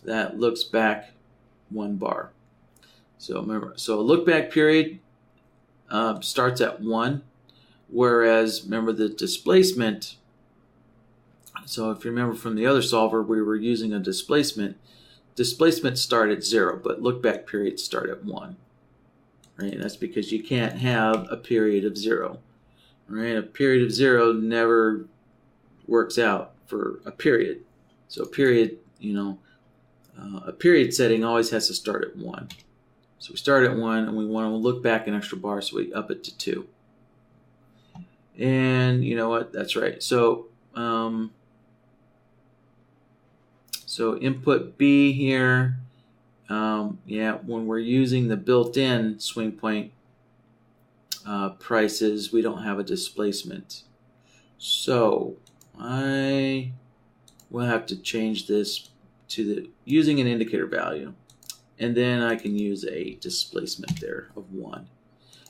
that looks back one bar. So remember, so a look back period starts at 1, whereas remember the displacement. So if you remember from the other solver, we were using a displacement. Displacement start at 0, but look back periods start at 1. Right? And that's because you can't have a period of 0. Right? A period of 0 never works out for a period. So a period, a period setting always has to start at 1. So we start at 1, and we want to look back an extra bar, so we up it to 2. And you know what? That's right. So so input B here, when we're using the built-in swing point prices, we don't have a displacement. So I will have to change this to using an indicator value. And then I can use a displacement there of 1.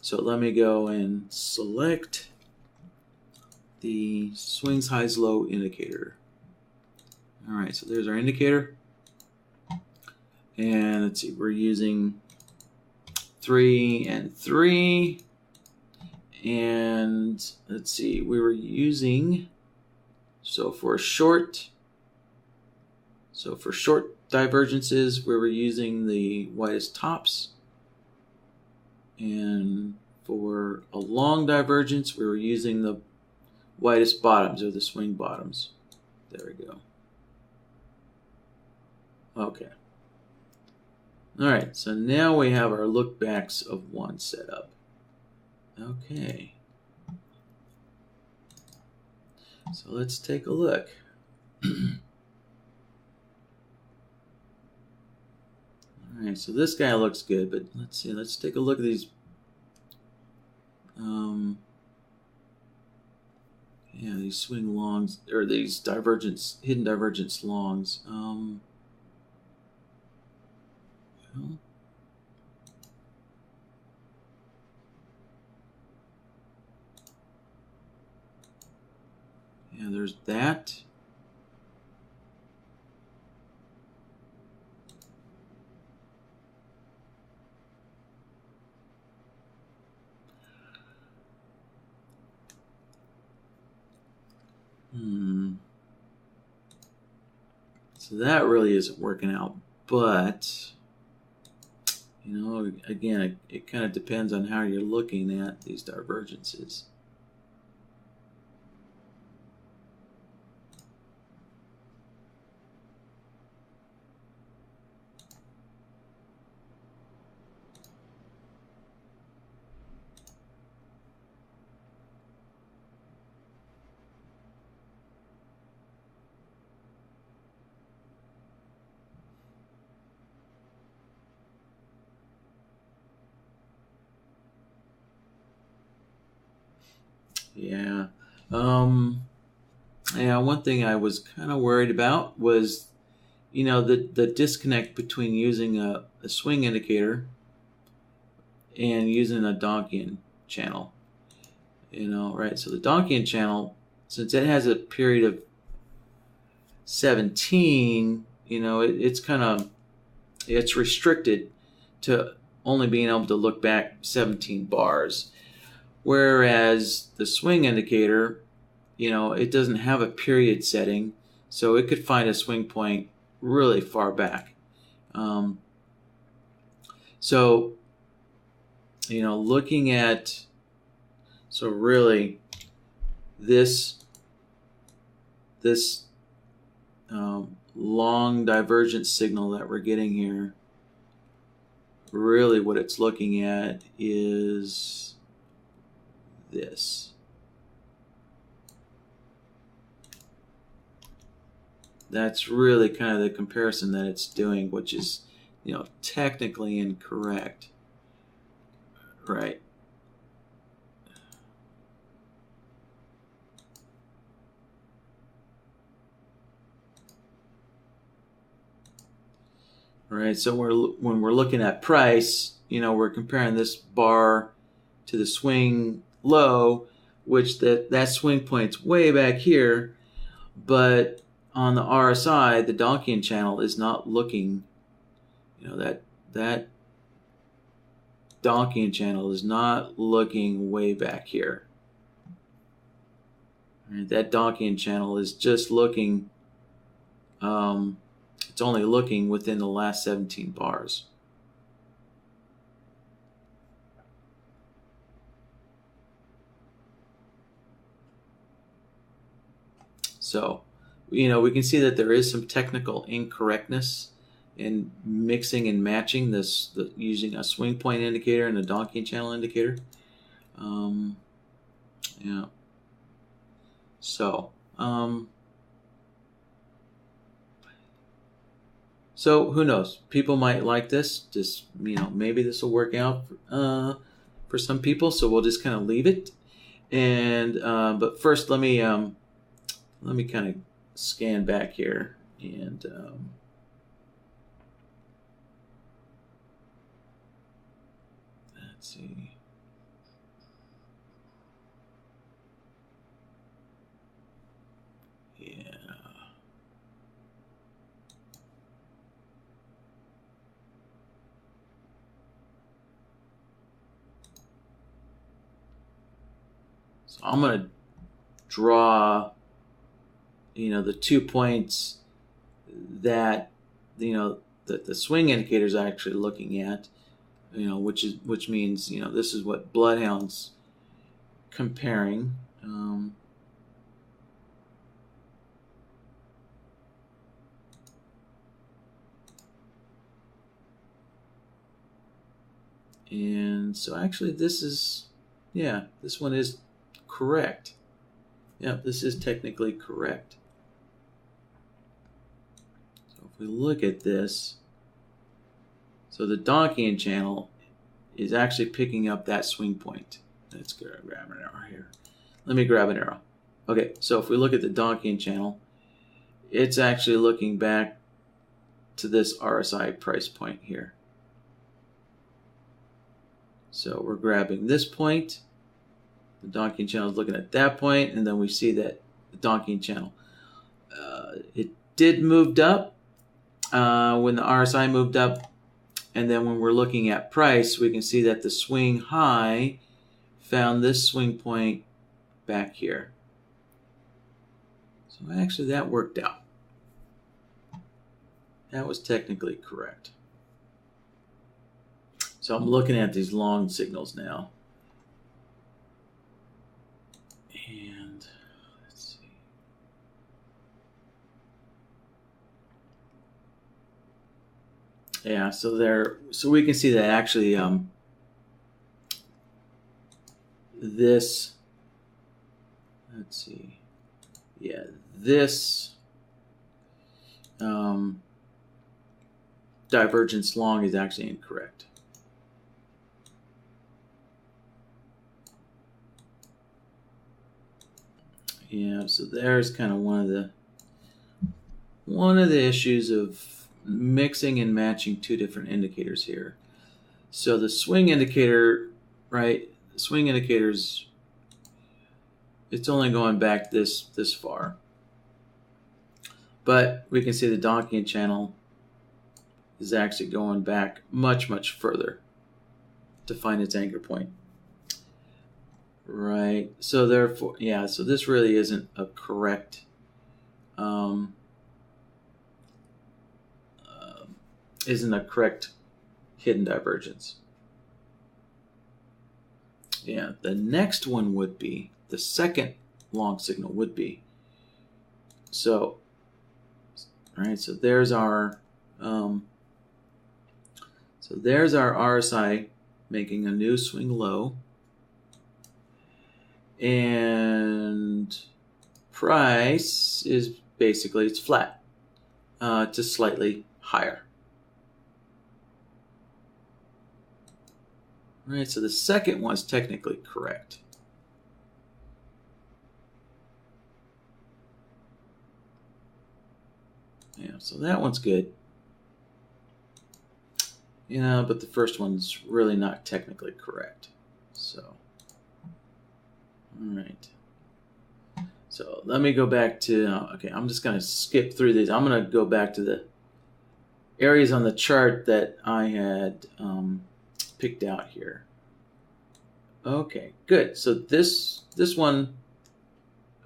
So let me go and select the swings highs low indicator. All right, so there's our indicator. And let's see, we're using 3 and 3. And let's see, we were using, so for short divergences, we were using the widest tops. And for a long divergence, we were using the widest bottoms, or the swing bottoms. There we go. Okay. All right, so now we have our look backs of 1 set up. Okay. So let's take a look. All right, so this guy looks good, but let's see. Let's take a look at these. Yeah, these swing longs, or these hidden divergence longs. Well, yeah, there's that. So that really isn't working out, but you know, again, it kind of depends on how you're looking at these divergences. Yeah. Yeah, one thing I was kind of worried about was, you know, the disconnect between using a swing indicator and using a Donchian channel. You know, right? So the Donchian channel, since it has a period of 17, you know, it's restricted to only being able to look back 17 bars. Whereas the swing indicator, you know, it doesn't have a period setting, so it could find a swing point really far back. So, you know, looking at, so really this long divergence signal that we're getting here, really what it's looking at is this. That's really kind of the comparison that it's doing, which is, you know, technically incorrect. Right. Right. So when we're looking at price, you know, we're comparing this bar to the swing low, which that swing point's way back here, but on the RSI, the DonchianChannel is not looking, you know, that DonchianChannel is not looking way back here. Right, that DonchianChannel is just looking, it's only looking within the last 17 bars. So, you know, we can see that there is some technical incorrectness in mixing and matching using a swing point indicator and a DonchianChannel indicator. Yeah. So, so who knows? People might like this. Just, you know, maybe this will work out for some people. So we'll just kind of leave it. And but first, let me kind of scan back here and let's see. Yeah. So I'm going to draw, you know, the 2 points that, you know, that the swing indicator is actually looking at, you know, which means, you know, this is what BloodHound's comparing. And so actually this is Yeah, this one is correct. Yep, this is technically correct. So if we look at this, so the DonchianChannel is actually picking up that swing point. Let's grab an arrow here. Let me grab an arrow. Okay, so if we look at the DonchianChannel, it's actually looking back to this RSI price point here. So we're grabbing this point. The DonchianChannel is looking at that point, and then we see that the DonchianChannel, it did moved up when the RSI moved up, and then when we're looking at price, we can see that the swing high found this swing point back here. So actually that worked out. That was technically correct. So I'm looking at these long signals now. And let's see. Yeah, so we can see that actually this, let's see. Yeah, this divergence long is actually incorrect. Yeah, so there's kind of one of the issues of mixing and matching two different indicators here. So the swing indicator, right? The swing indicators, it's only going back this far. But we can see the DonchianChannel is actually going back much, much further to find its anchor point. Right. So therefore, yeah, so this really isn't a correct hidden divergence. Yeah, the next one would be, the second long signal would be, so, all right, so there's our RSI making a new swing low, and price is basically, it's flat to slightly higher. Right, so the second one's technically correct. Yeah, so that one's good. Yeah, but the first one's really not technically correct. So, all right. So let me go back to, okay, I'm just going to skip through these. I'm going to go back to the areas on the chart that I had picked out here. Okay, good. So this one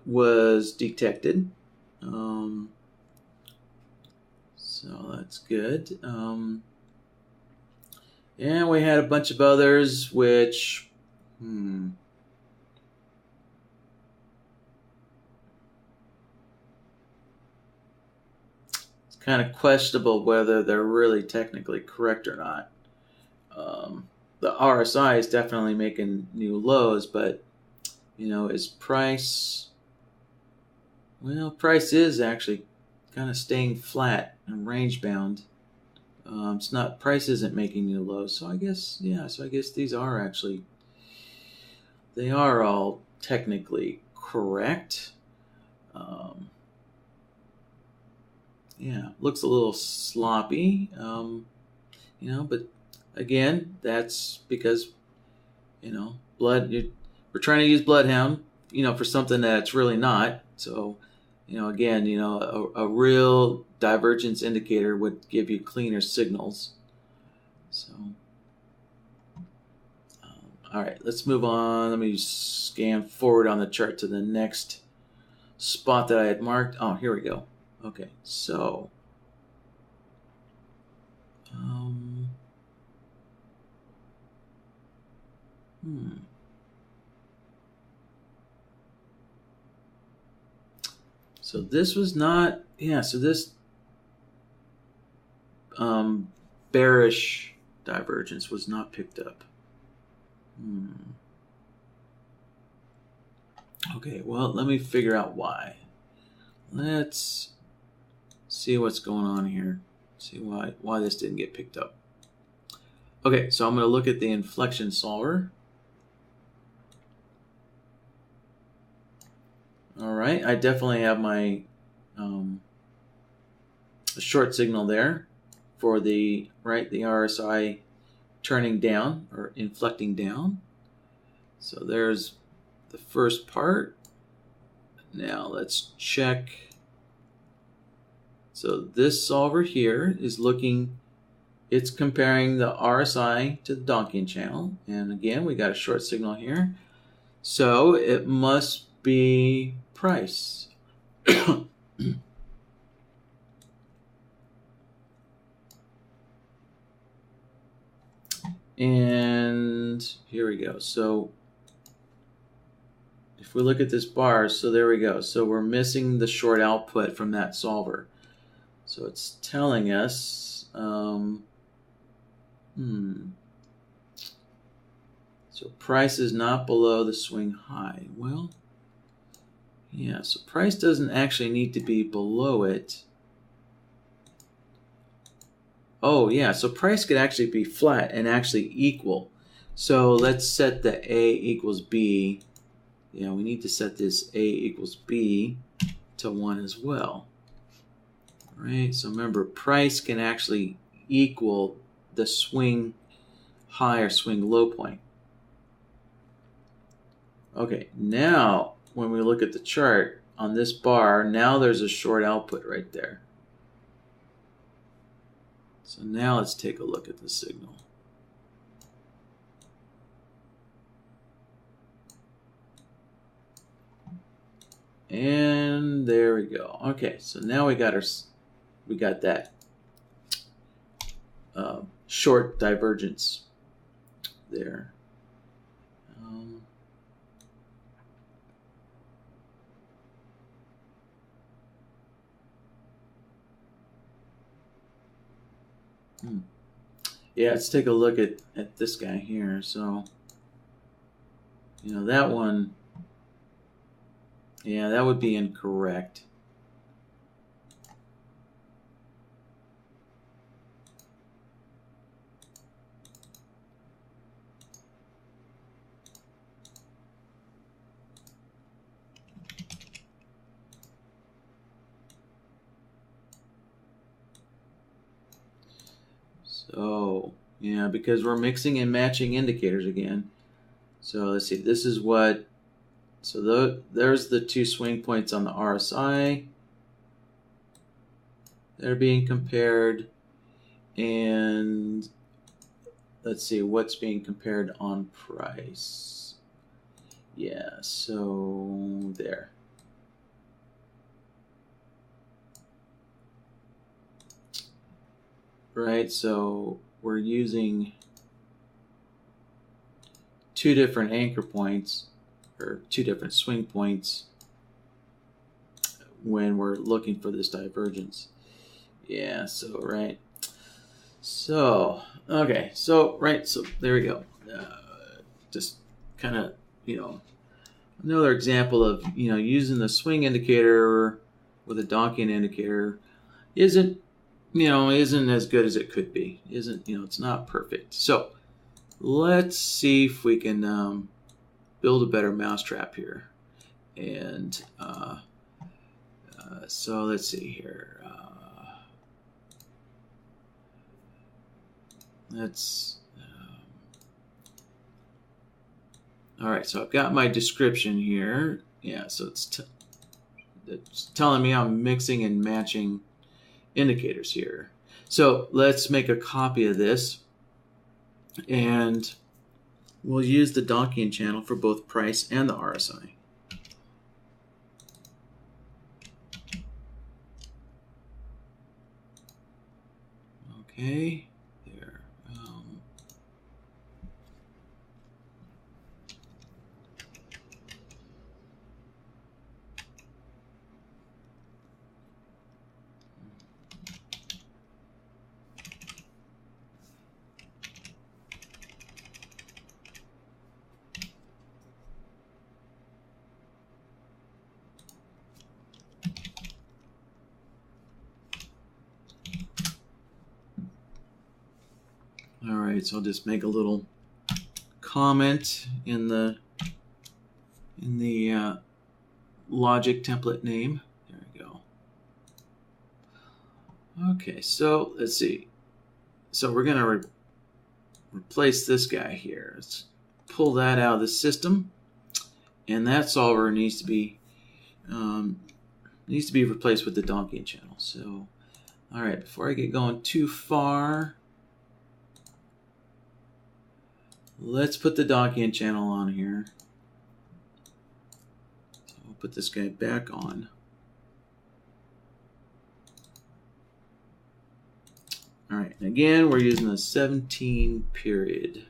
was detected. So that's good. And we had a bunch of others which, it's kind of questionable whether they're really technically correct or not. The RSI is definitely making new lows, but, you know, is price, well, price is actually kind of staying flat and range bound. It's not, price isn't making new lows, so I guess, yeah, so I guess these are actually, they are all technically correct. Yeah, looks a little sloppy, you know, but again, that's because, you know, we're trying to use BloodHound, you know, for something that's really not. So, you know, again, you know, a real divergence indicator would give you cleaner signals. So, all right, let's move on. Let me scan forward on the chart to the next spot that I had marked. Oh, here we go. Okay, so, So this was not, yeah, so this bearish divergence was not picked up. Okay, well, let me figure out why. Let's see what's going on here. See why this didn't get picked up. Okay, so I'm going to look at the inflection solver. All right, I definitely have my short signal there for the RSI turning down or inflecting down. So there's the first part. Now let's check. So this solver here is looking, it's comparing the RSI to the DonchianChannel. And again, we got a short signal here. So it must be price. And here we go. So if we look at this bar, so there we go. So we're missing the short output from that solver. So it's telling us, so price is not below the swing high. Well, yeah, so price doesn't actually need to be below it. Oh yeah, so price could actually be flat and actually equal. So let's set the A equals B. Yeah, we need to set this A equals B to 1 as well. All right, so remember, price can actually equal the swing high or swing low point. Okay, now when we look at the chart on this bar, now there's a short output right there. So now let's take a look at the signal. And there we go. Okay, so now we got that short divergence there. Yeah, let's take a look at this guy here. So, you know, that one, yeah, that would be incorrect. So, yeah, because we're mixing and matching indicators again. So let's see, this is what, so there's the two swing points on the RSI. They're being compared. And let's see what's being compared on price. Yeah, so there. Right, so we're using two different anchor points or two different swing points when we're looking for this divergence. Yeah, so right. So, okay, so right, so there we go. Just kind of, you know, another example of, you know, using the swing indicator with a Donchian indicator isn't as good as it could be. It's not perfect. So let's see if we can build a better mousetrap here. And so let's see here. All right, so I've got my description here. Yeah, so it's telling me I'm mixing and matching indicators here. So let's make a copy of this, and we'll use the DonchianChannel for both price and the RSI. Okay, there. right, so I'll just make a little comment in the logic template name. There we go. Okay, so let's see. So we're going to replace this guy here. Let's pull that out of the system, and that solver needs to be replaced with the DonchianChannel. So, all right, before I get going too far, let's put the DonchianChannel on here. So we'll put this guy back on. All right, and again, we're using the 17 period.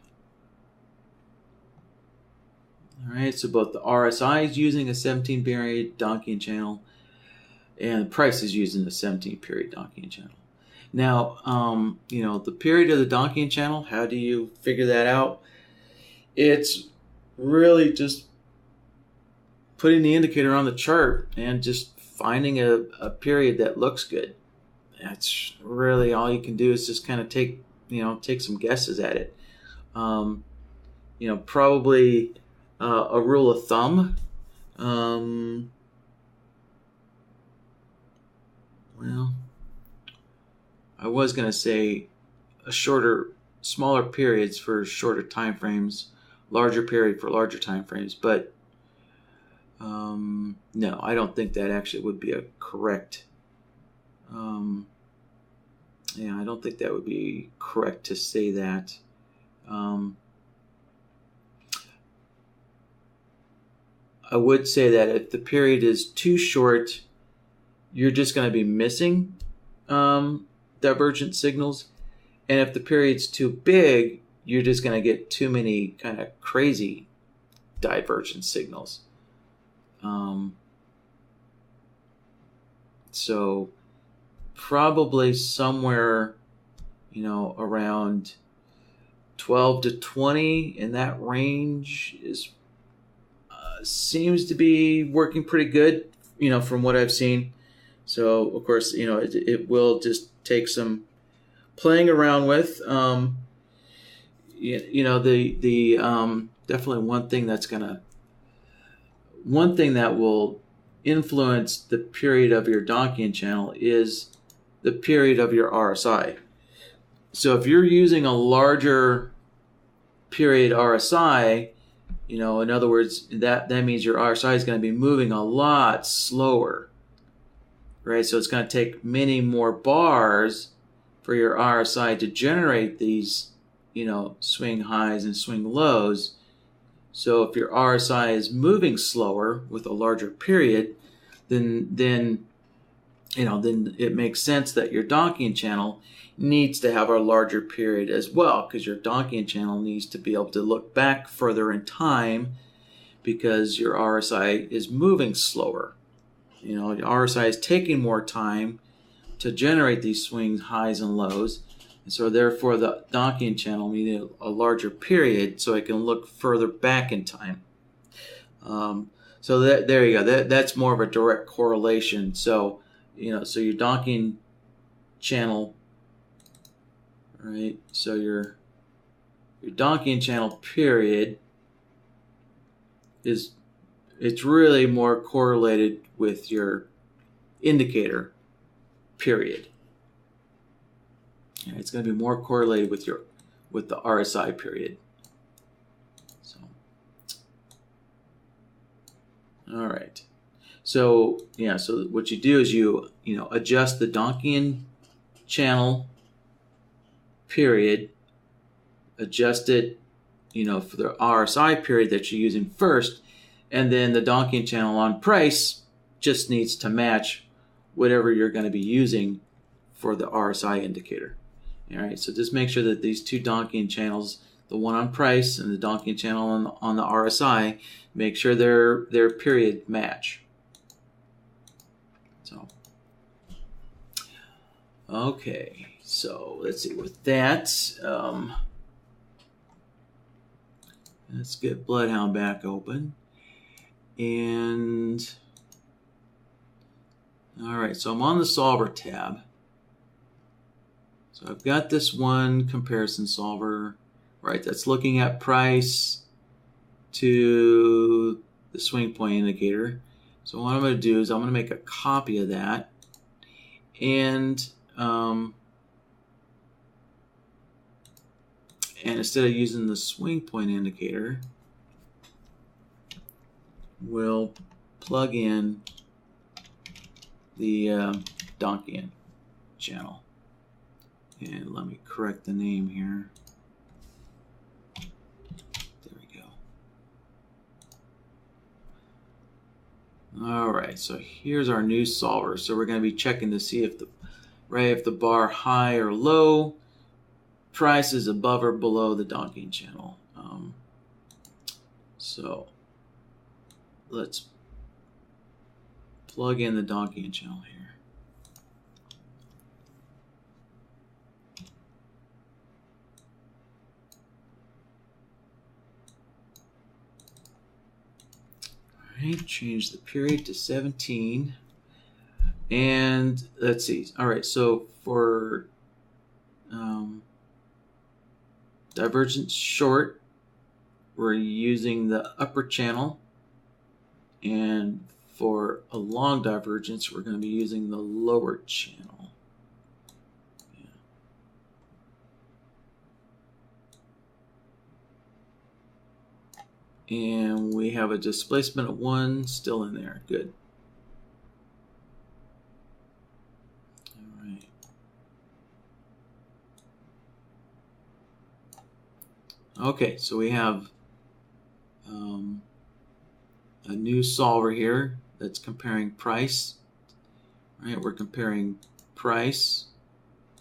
All right, so both the RSI is using a 17 period DonchianChannel, and the price is using the 17 period DonchianChannel. Now, you know, the period of the DonchianChannel, how do you figure that out? It's really just putting the indicator on the chart and just finding a period that looks good. That's really all you can do, is just kind of take some guesses at it. You know, probably a rule of thumb. Well, I was going to say smaller periods for shorter time frames, larger period for larger time frames, but no, I don't think that actually would be a correct. Yeah, I don't think that would be correct to say that. I would say that if the period is too short, you're just going to be missing divergent signals. And if the period's too big, you're just going to get too many kind of crazy divergent signals. So probably somewhere, you know, around 12 to 20 in that range is seems to be working pretty good, you know, from what I've seen. So of course, you know, it will just take some playing around with. You know, the definitely one thing that will influence the period of your DonchianChannel is the period of your RSI. So if you're using a larger period RSI, you know, in other words, that means your RSI is going to be moving a lot slower, right? So it's going to take many more bars for your RSI to generate these, you know, swing highs and swing lows. So if your RSI is moving slower with a larger period, then it makes sense that your DonchianChannel needs to have a larger period as well, because your DonchianChannel needs to be able to look back further in time because your RSI is moving slower. You know, your RSI is taking more time to generate these swing highs and lows. And so therefore the DonchianChannel needed a larger period so it can look further back in time. So there you go. That's more of a direct correlation. So, you know, so your DonchianChannel, right? So your DonchianChannel period it's really more correlated with your indicator period. Yeah, it's going to be more correlated with the RSI period. So, all right. So yeah, so what you do is you adjust the DonchianChannel period, adjust it, you know, for the RSI period that you're using first, and then the DonchianChannel on price just needs to match whatever you're going to be using for the RSI indicator. All right, so just make sure that these two DonchianChannels, the one on price and the DonchianChannel on the RSI, make sure their period match. So, okay, so let's see with that. Let's get BloodHound back open. And all right, so I'm on the solver tab. So I've got this one comparison solver. right? That's looking at price to the swing point indicator. So what I'm going to do is I'm going to make a copy of that, and instead of using the swing point indicator, we'll plug in the DonchianChannel. And let me correct the name here. There we go. All right, so here's our new solver. So we're going to be checking to see if the bar high or low, price is above or below the DonchianChannel. So let's plug in the DonchianChannel here. All right, change the period to 17. And let's see. All right, so for divergence short, we're using the upper channel, and for a long divergence, we're going to be using the lower channel. Yeah. And we have a displacement of 1 still in there. Good. All right. Okay, so we have a new solver here that's comparing price. Right, we're comparing price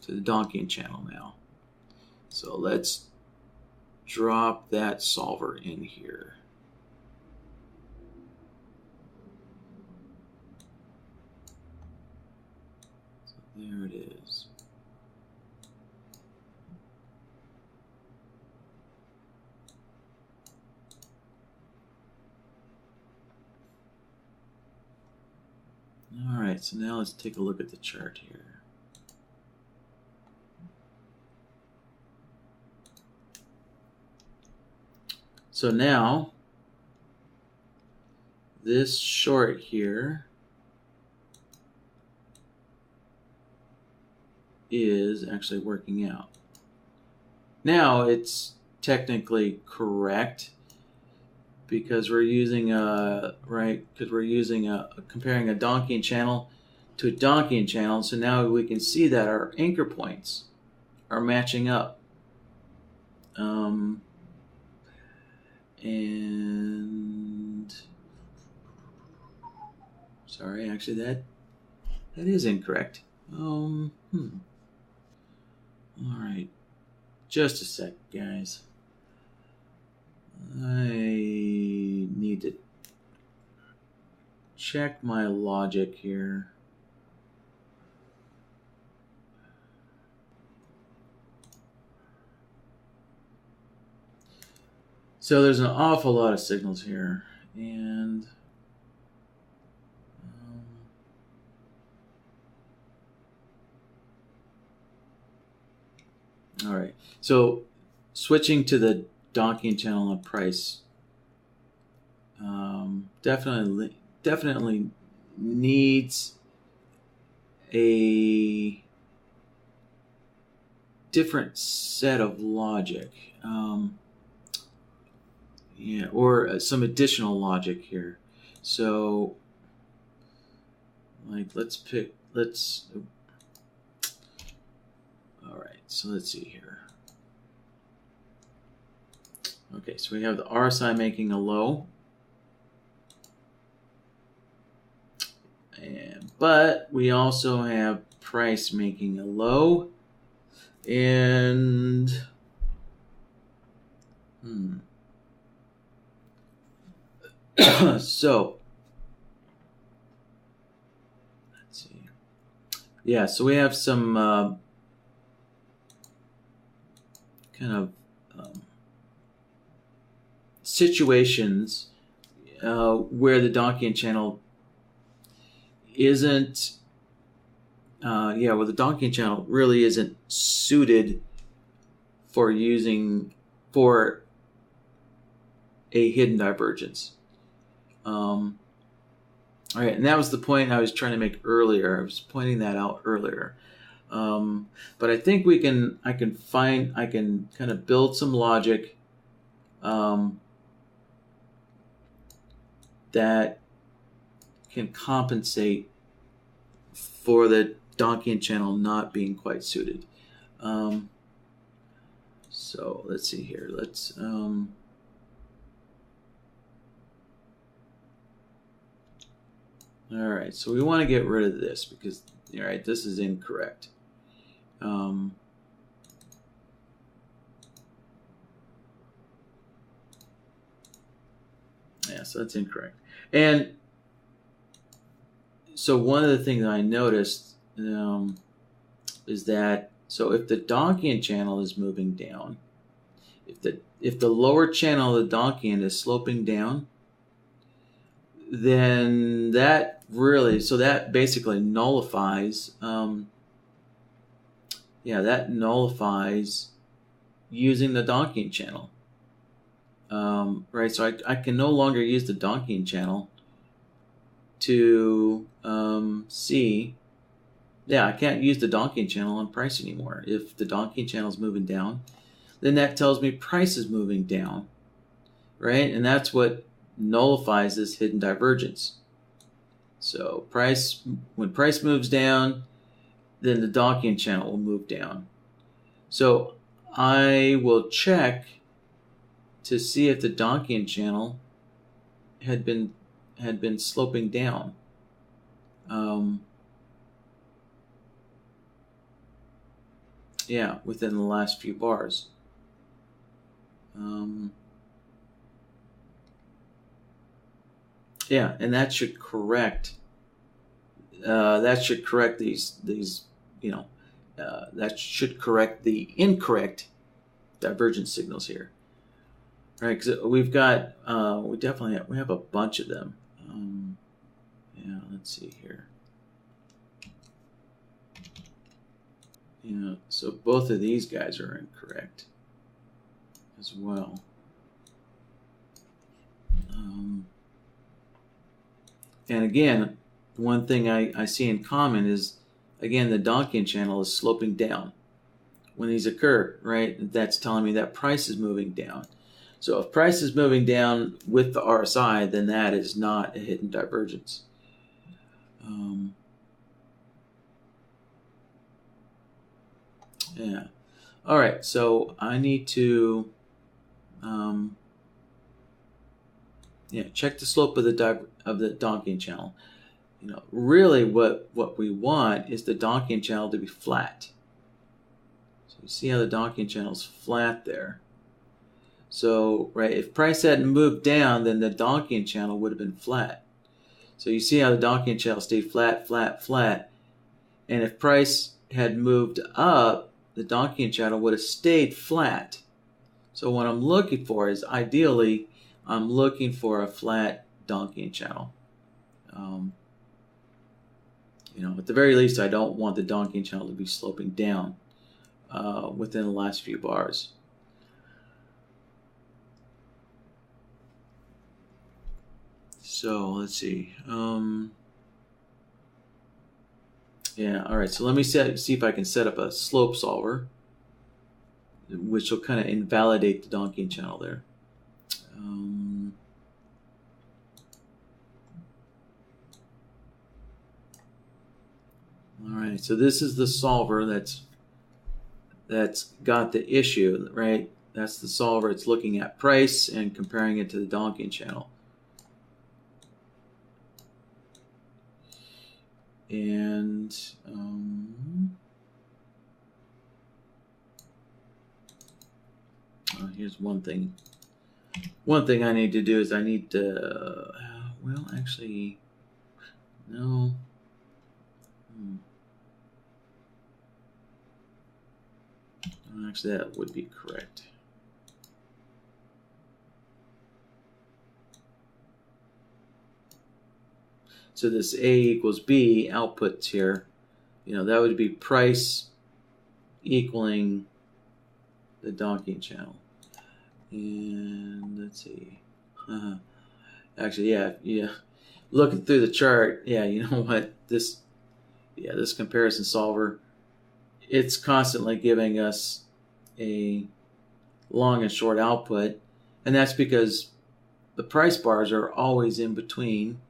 to the DonchianChannel now. So let's drop that solver in here. So there it is. All right, so now let's take a look at the chart here. So now, this short here is actually working out. Now it's technically correct, because we're using comparing a DonchianChannel to a DonchianChannel. So now we can see that our anchor points are matching up. And sorry, actually that is incorrect. All right, just a sec, guys. I need to check my logic here. So there's an awful lot of signals here, and all right. So switching to the DonchianChannel on price definitely needs a different set of logic, yeah, or some additional logic here. So, like, all right, so let's see here. Okay, so we have the RSI making a low, but we also have price making a low, and so let's see. Yeah, so we have some kind of situations where the DonchianChannel isn't, where the DonchianChannel really isn't suited for using for a hidden divergence. All right, and that was the point I was trying to make earlier. I was pointing that out earlier. But I think I can kind of build some logic that can compensate for the DonchianChannel not being quite suited. So let's see here. Let's all right, so we want to get rid of this because, all right, this is incorrect. Yeah, so that's incorrect. And so one of the things I noticed is that, so if the DonchianChannel is moving down, if the lower channel of the Donchian is sloping down, then that really, so that basically nullifies, that nullifies using the DonchianChannel. Right, so I can no longer use the DonchianChannel to see. Yeah, I can't use the DonchianChannel on price anymore. If the DonchianChannel is moving down, then that tells me price is moving down, right? And that's what nullifies this hidden divergence. So when price moves down, then the DonchianChannel will move down. So I will check to see if the DonchianChannel had been sloping down. Within the last few bars. And that should correct. That should correct these. That should correct the incorrect divergence signals here. Right, because we've got, we have a bunch of them. Let's see here. So both of these guys are incorrect as well. And again, one thing I see in common is, again, the DonchianChannel is sloping down when these occur, right? That's telling me that price is moving down. So if price is moving down with the RSI, then that is not a hidden divergence. All right, so I need to check the slope of the DonchianChannel. Really what we want is the DonchianChannel to be flat. So you see how the DonchianChannel is flat there. So, right, if price hadn't moved down, then the DonchianChannel would have been flat. So you see how the DonchianChannel stayed flat, flat, flat. And if price had moved up, the DonchianChannel would have stayed flat. So what I'm looking for is, ideally, I'm looking for a flat DonchianChannel. At the very least, I don't want the DonchianChannel to be sloping down within the last few bars. So let's see. All right. So let me see if I can set up a slope solver, which will kind of invalidate the DonchianChannel there. All right. So this is the solver that's got the issue, right? That's the solver. It's looking at price and comparing it to the DonchianChannel. And here's one thing. One thing I need to do is I need to, well, actually, no. Actually, that would be correct. So this A equals B outputs here, that would be price equaling the DonchianChannel. And let's see. Actually, yeah. Looking through the chart, yeah, you know what? This comparison solver, it's constantly giving us a long and short output, and that's because the price bars are always in between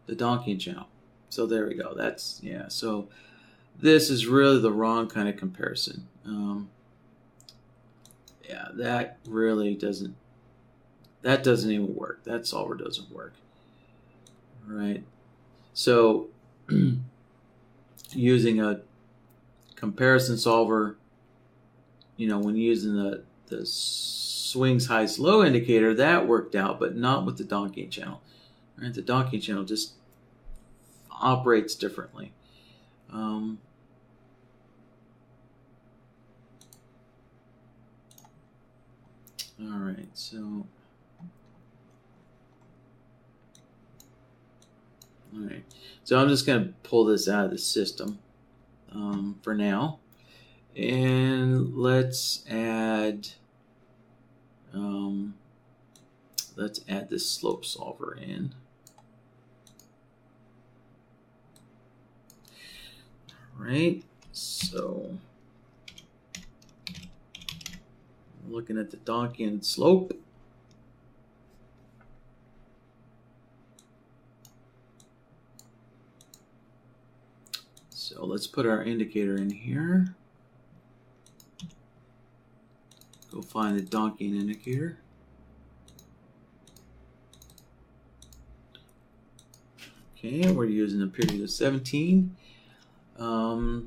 the DonchianChannel. So there we go. That's, yeah. So this is really the wrong kind of comparison. Yeah, that really doesn't. That doesn't even work. That solver doesn't work. All right. So using a comparison solver, you know, when using the swings highs low indicator, that worked out, but not with the DonchianChannel. Right? The DonchianChannel just operates differently. All right, so I'm just going to pull this out of the system for now, and let's add this slope solver in. All right, so looking at the Donchian slope. So let's put our indicator in here. Go find the Donchian indicator. Okay, we're using a period of 17. All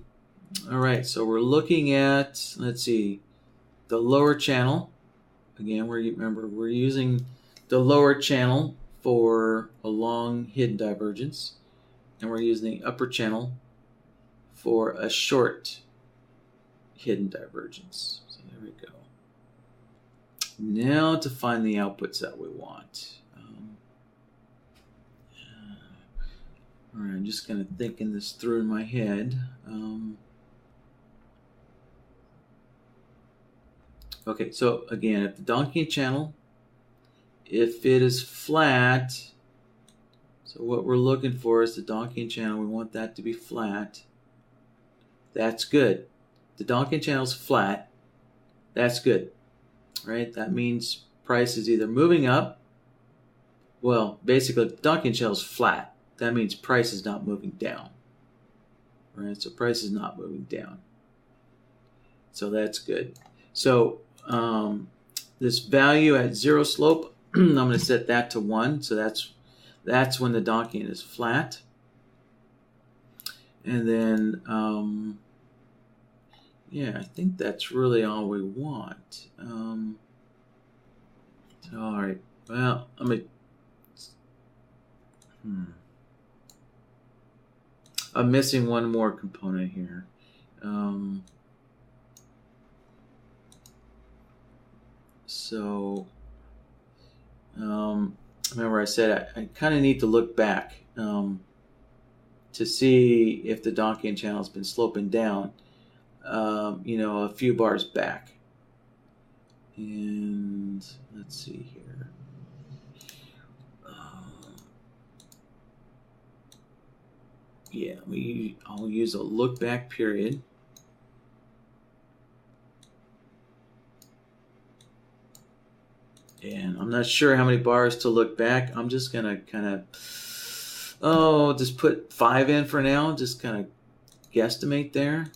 right, so we're looking at, let's see, the lower channel. Again, remember we're using the lower channel for a long hidden divergence, and we're using the upper channel for a short hidden divergence. So there we go. Now to find the outputs that we want. All right, I'm just kind of thinking this through in my head. Okay, so again, if the DonchianChannel, if it is flat, so what we're looking for is the DonchianChannel. We want that to be flat. That's good. The DonchianChannel is flat. That's good, right? That means price is either moving up. Well, basically, the DonchianChannel is flat. That means price is not moving down, right? So price is not moving down. So that's good. So this value at zero slope, I'm going to set that to 1. So that's when the Donchian is flat. And then, yeah, I think that's really all we want. So, all right. Well, let me. I'm missing one more component here. Remember I said I kind of need to look back to see if the DonchianChannel has been sloping down, you know, a few bars back. And let's see here. Yeah, I'll use a look back period. And I'm not sure how many bars to look back. I'm just going to kind of, just put 5 in for now. Just kind of guesstimate there.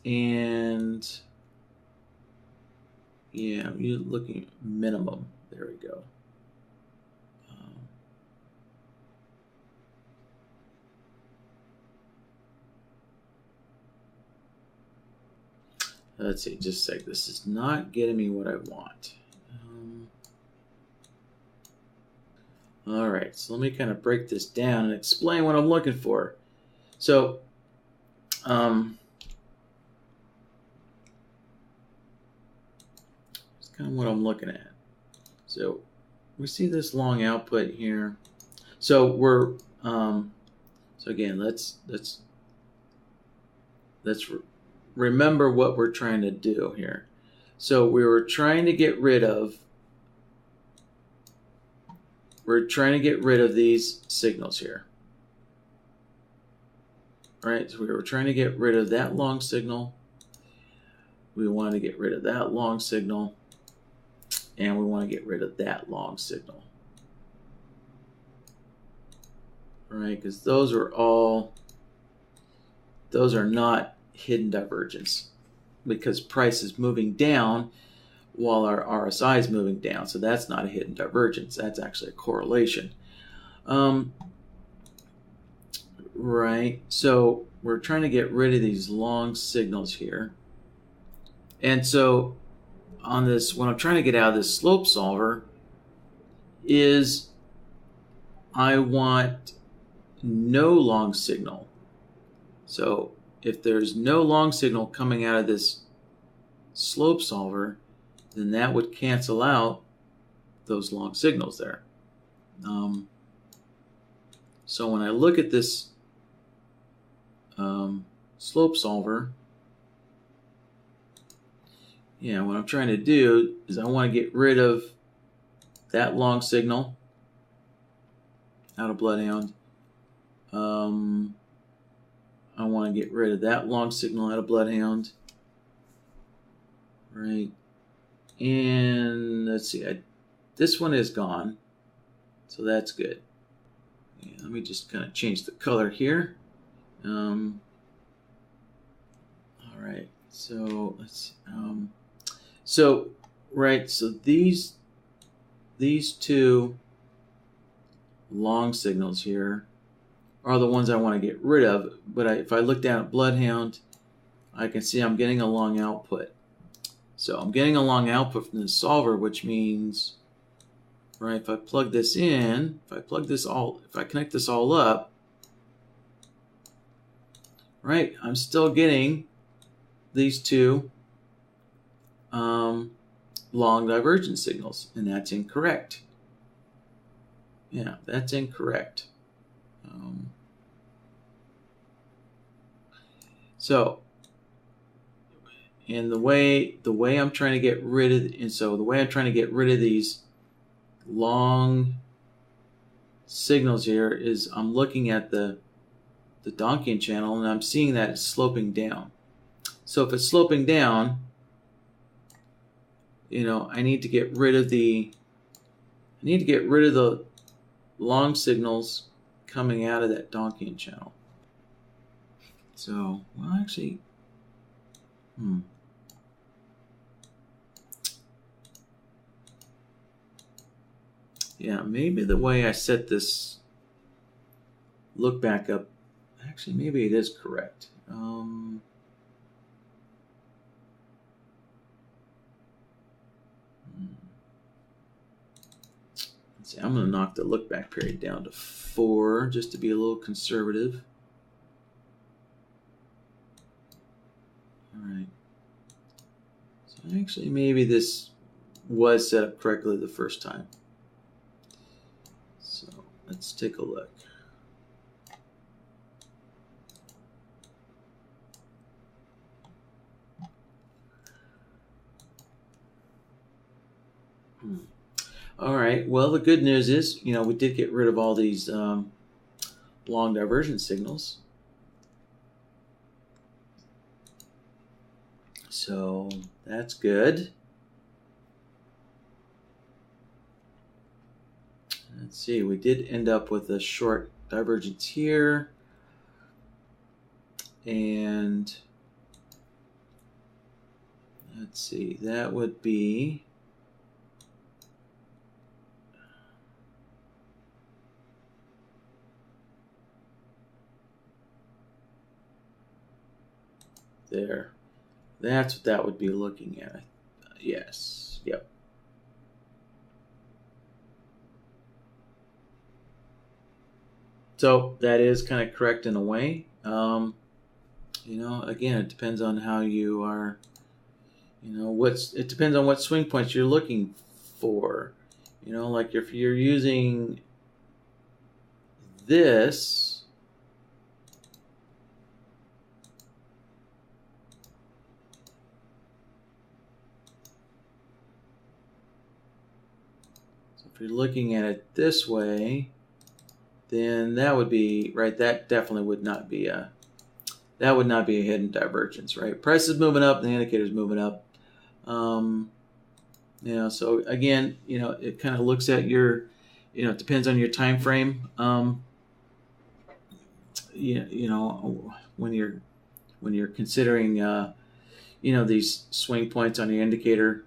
And yeah, you're looking at minimum. There we go. Let's see, just a sec. This is not getting me what I want. All right, so let me kind of break this down and explain what I'm looking for. So, it's kind of what I'm looking at. So, we see this long output here. So we're, so again, let's remember what we're trying to do here. So we were trying to get rid of these signals here. Right? So we were trying to get rid of that long signal. We want to get rid of that long signal. And we want to get rid of that long signal. Right? Because those are not hidden divergence, because price is moving down while our RSI is moving down. So that's not a hidden divergence. That's actually a correlation. Right. So we're trying to get rid of these long signals here. And so on this, what I'm trying to get out of this slope solver is I want no long signal. So if there's no long signal coming out of this slope solver, then that would cancel out those long signals there. So when I look at this slope solver, what I'm trying to do is I want to get rid of that long signal out of BloodHound. I want to get rid of that long signal out of BloodHound. Right. And let's see, this one is gone. So that's good. Let me just kind of change the color here. All right. So let's see. So these two long signals here are the ones I want to get rid of. But if I look down at BloodHound, I can see I'm getting a long output. So I'm getting a long output from the solver, which means, right, if I plug this in, if I connect this all up, right, I'm still getting these two long divergence signals, and that's incorrect. Yeah, that's incorrect. So, and the way I'm trying to get rid of, these long signals here is I'm looking at the DonchianChannel, and I'm seeing that it's sloping down. So if it's sloping down, I need to get rid of the long signals coming out of that DonchianChannel. So, well, actually, yeah, maybe the way I set this look back up, actually, maybe it is correct. Let's see, I'm going to knock the look back period down to 4 just to be a little conservative. All right. So actually, maybe this was set up correctly the first time. So let's take a look. All right. Well, the good news is, we did get rid of all these long divergence signals. So that's good. Let's see. We did end up with a short divergence here. And let's see. That would be... there. That's what that would be looking at. Yes. Yep. So that is kind of correct in a way. Again, it depends on how you are, it depends on what swing points you're looking for. Like if you're using this, if you're looking at it this way, then that would be, right, that definitely would not be a, that would not be a hidden divergence, right? Price is moving up, the indicator is moving up. You know, so again, you know, it kind of looks at your, you know, it depends on your time frame. You know, when you're considering, you know, these swing points on the indicator.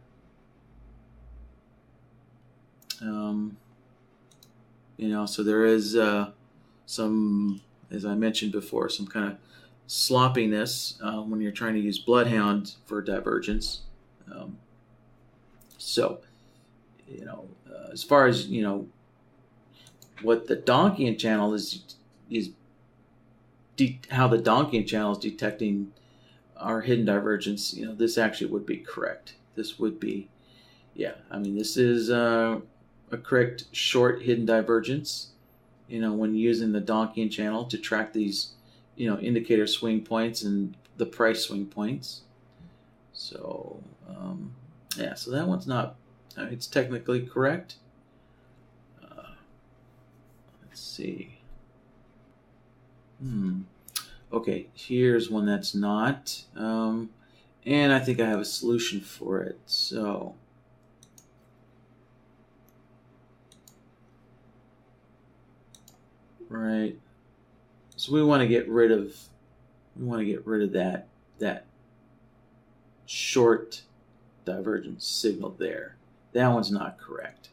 You know, so there is some, as I mentioned before, some kind of sloppiness when you're trying to use BloodHound for divergence. So, you know, as far as, you know, what the DonchianChannel is how the DonchianChannel is detecting our hidden divergence, you know, this actually would be correct. This would be, yeah, I mean, this is a correct short hidden divergence, you know, when using the DonchianChannel to track these, you know, indicator swing points and the price swing points. So, yeah, so that one's not, I mean, it's technically correct. Let's see. Okay, here's one that's not. And I think I have a solution for it. So, right. So we want to get rid of that short divergence signal there. That one's not correct.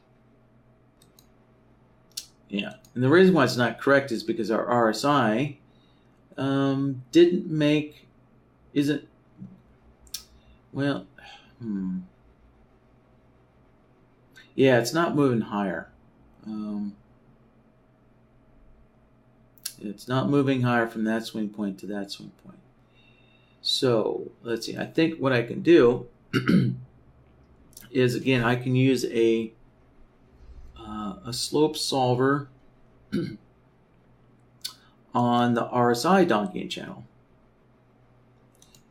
Yeah, and the reason why it's not correct is because our RSI isn't, well, yeah, it's not moving higher. It's not moving higher from that swing point to that swing point. So let's see, I think what I can do is, again, I can use a slope solver on the RSI DonchianChannel,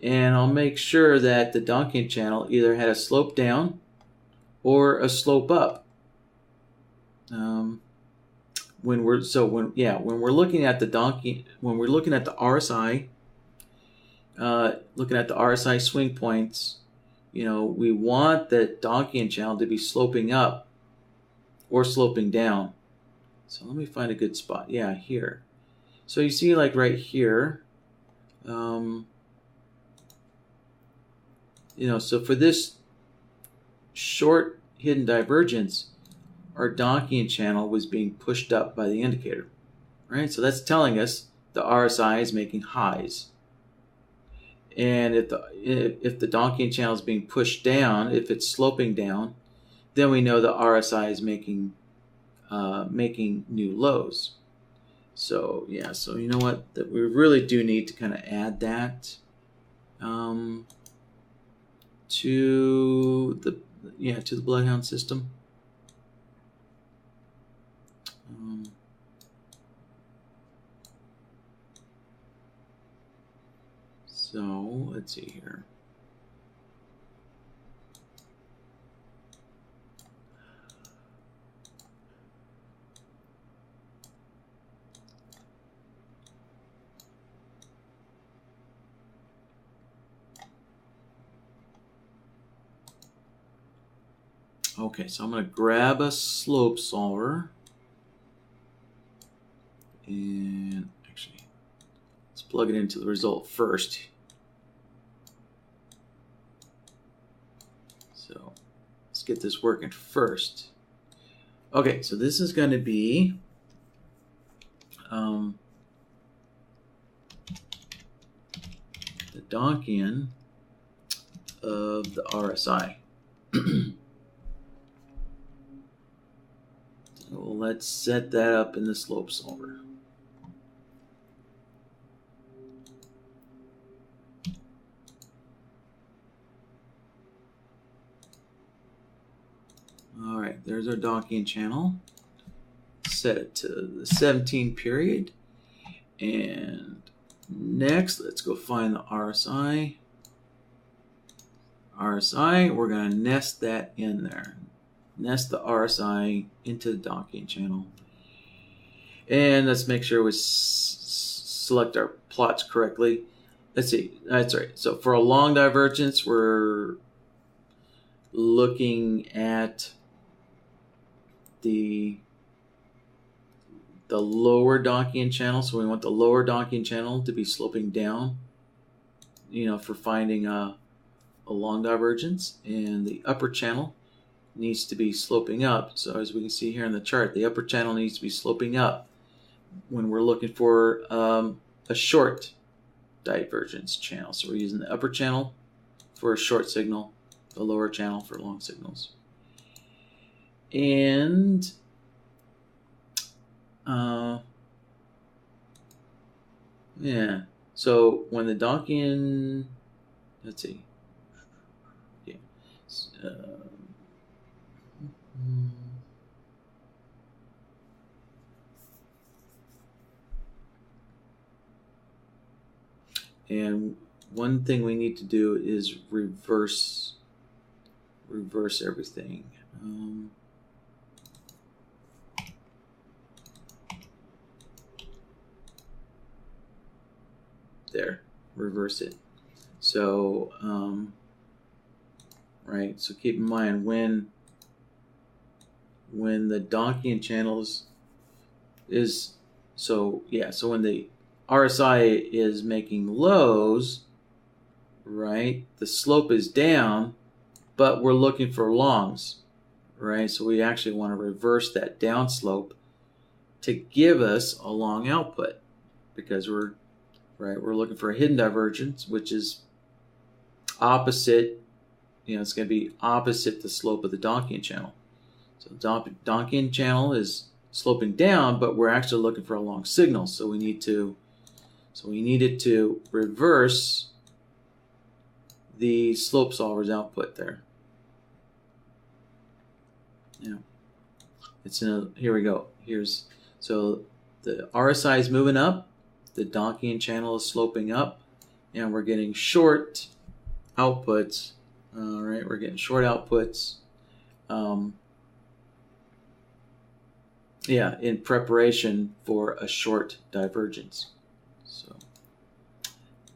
and I'll make sure that the DonchianChannel either had a slope down or a slope up. When we're looking at the RSI, looking at the RSI swing points, you know, we want the DonchianChannel to be sloping up or sloping down. So let me find a good spot. Yeah, here. So you see, like right here, you know, so for this short hidden divergence, our DonchianChannel was being pushed up by the indicator, right? So that's telling us the RSI is making highs. And if the DonchianChannel is being pushed down, if it's sloping down, then we know the RSI is making new lows. So yeah, so you know what? That we really do need to kind of add that to the BloodHound system. So let's see here. Okay, so I'm going to grab a slope solver, and actually, let's plug it into the result first. So let's get this working first. Okay, so this is going to be the Donchian of the RSI. So let's set that up in the slope solver. All right, there's our DonchianChannel. Set it to the 17 period. And next, let's go find the RSI. We're going to nest that in there. nest the RSI into the Donchian channel. And let's make sure we select our plots correctly. Let's see. That's right. So for a long divergence, we're looking at the lower Donchian channel. So we want the lower Donchian channel to be sloping down, for finding a long divergence. And the upper channel needs to be sloping up. So as we can see here in the chart, the upper channel needs to be sloping up when we're looking for a short divergence channel. So we're using the upper channel for a short signal, the lower channel for long signals. And yeah, so when the Donchian, let's see, yeah, and one thing we need to do is reverse everything. There, reverse it. So, right. So keep in mind when the Donchian channels is so when the RSI is making lows, right? The slope is down, but we're looking for longs, right? So we actually want to reverse that down slope to give us a long output, because we're looking for a hidden divergence, which is opposite, it's going to be opposite the slope of the Donchian channel. So the Donchian channel is sloping down, but we're actually looking for a long signal. So we needed to reverse the slope solver's output there. Yeah, here we go. So the RSI is moving up, the Donchian channel is sloping up, and we're getting short outputs. All right, we're getting short outputs. In preparation for a short divergence. So,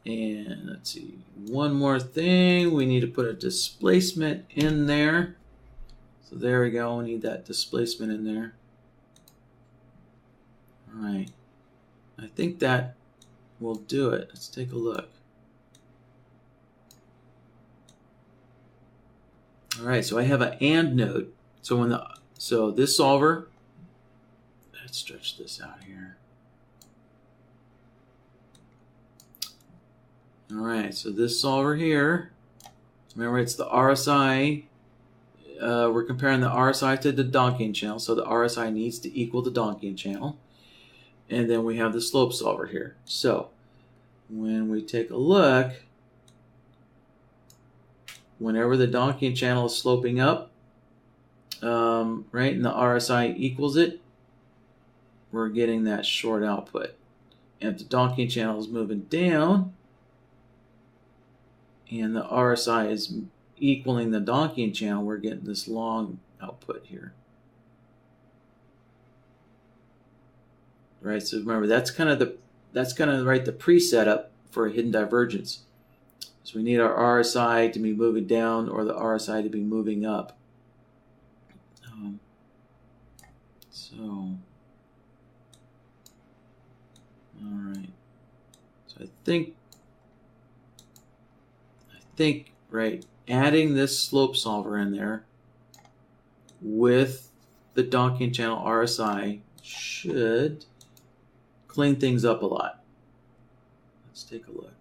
and let's see, one more thing. We need to put a displacement in there. So there we go. We need that displacement in there. All right. I think that will do it. Let's take a look. All right. So I have an AND node. So this solver. Let's stretch this out here. All right, so this solver here, remember it's the RSI. We're comparing the RSI to the Donchian channel, so the RSI needs to equal the Donchian channel. And then we have the slope solver here. So when we take a look, whenever the Donchian channel is sloping up, right, and the RSI equals it, we're getting that short output. And if the Donchian channel is moving down and the RSI is equaling the Donchian channel, we're getting this long output here. Right, so remember that's kind of the pre-setup for a hidden divergence. So we need our RSI to be moving down or the RSI to be moving up. All right. So I think right, adding this slope solver in there with the Donchian channel RSI should clean things up a lot. Let's take a look.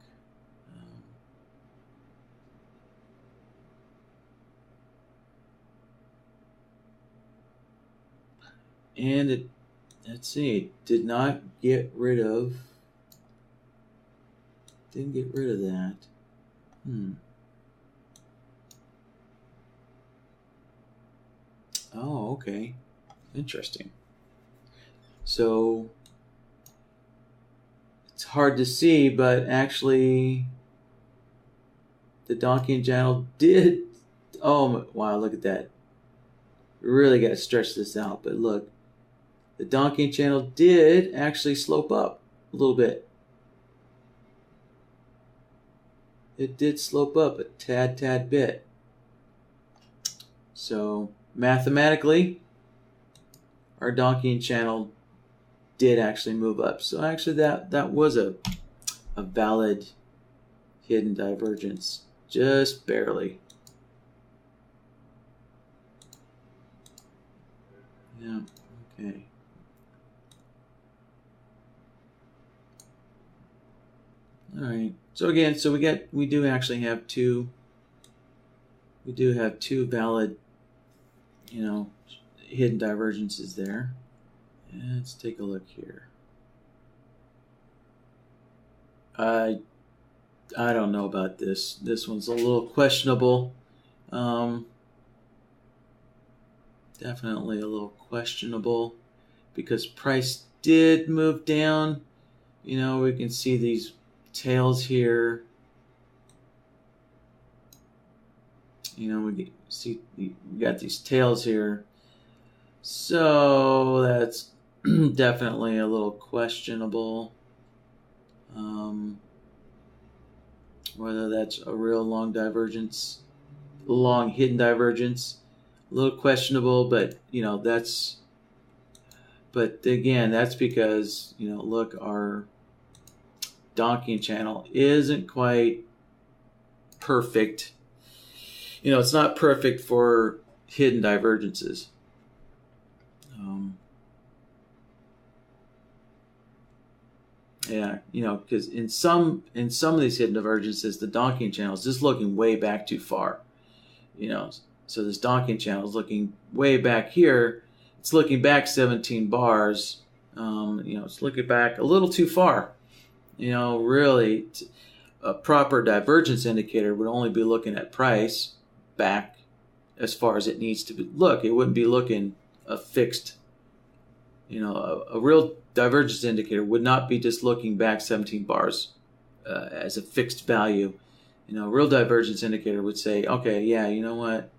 And it, let's see, it didn't get rid of that. Oh, okay. Interesting. So it's hard to see, but actually the Donchian channel did. Oh, wow, look at that. We really got to stretch this out. But look, the DonchianChannel did actually slope up a little bit. It did slope up a tad bit. So mathematically, our DonchianChannel did actually move up. So actually that was a valid hidden divergence, just barely. Yeah, okay. All right. So again, we do actually have two valid, hidden divergences there. And let's take a look here. I don't know about this. This one's a little questionable. Definitely a little questionable because price did move down. We can see these tails here. We got these tails here. So that's definitely a little questionable. Whether that's a real long divergence, long hidden divergence, a little questionable, but but again, that's because, look, our DonchianChannel isn't quite perfect. It's not perfect for hidden divergences. Yeah, because in some of these hidden divergences, the DonchianChannel is just looking way back too far. So this DonchianChannel is looking way back here. It's looking back 17 bars. It's looking back a little too far. Really, a proper divergence indicator would only be looking at price back as far as it needs to be. Look, it wouldn't be looking a fixed. A real divergence indicator would not be just looking back 17 bars as a fixed value. A real divergence indicator would say, okay, yeah, you know what,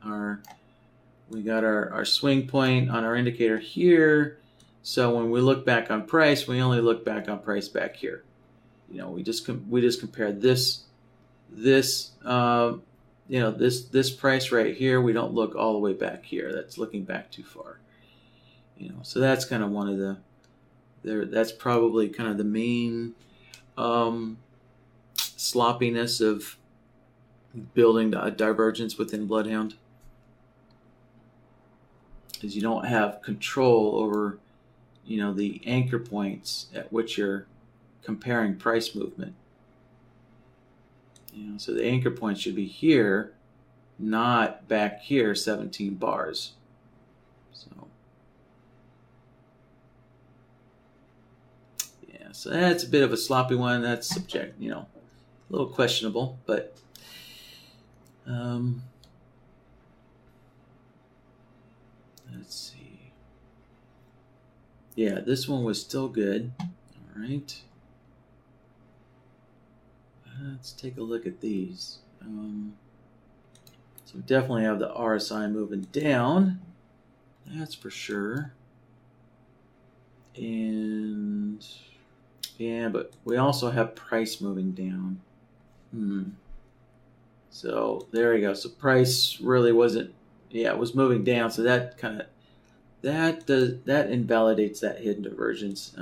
we got our swing point on our indicator here. So when we look back on price, we only look back on price back here. We just compare this price right here. We don't look all the way back here. That's looking back too far. So that's kind of one of that's probably kind of the main sloppiness of building a divergence within BloodHound, is you don't have control over, the anchor points at which you're comparing price movement. So the anchor point should be here, not back here, 17 bars. So that's a bit of a sloppy one. That's subject, a little questionable, but let's see. Yeah, this one was still good. All right. Let's take a look at these. So we definitely have the RSI moving down. That's for sure. And yeah, but we also have price moving down. So there we go. So price really wasn't, it was moving down. So that kind of, that invalidates that hidden divergence.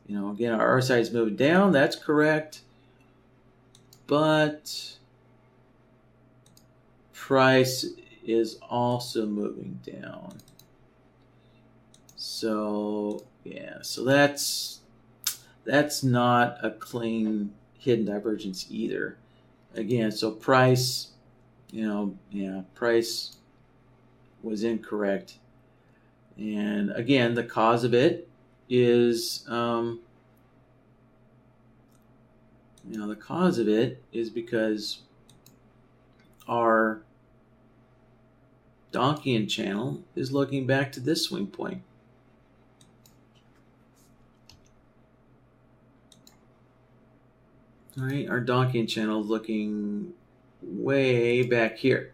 Again, our RSI is moving down. That's correct. But price is also moving down. So yeah, so that's not a clean hidden divergence either. Again, so price, price was incorrect. And again, the cause of it is, the cause of it is because our DonchianChannel is looking back to this swing point. All right, our DonchianChannel is looking way back here.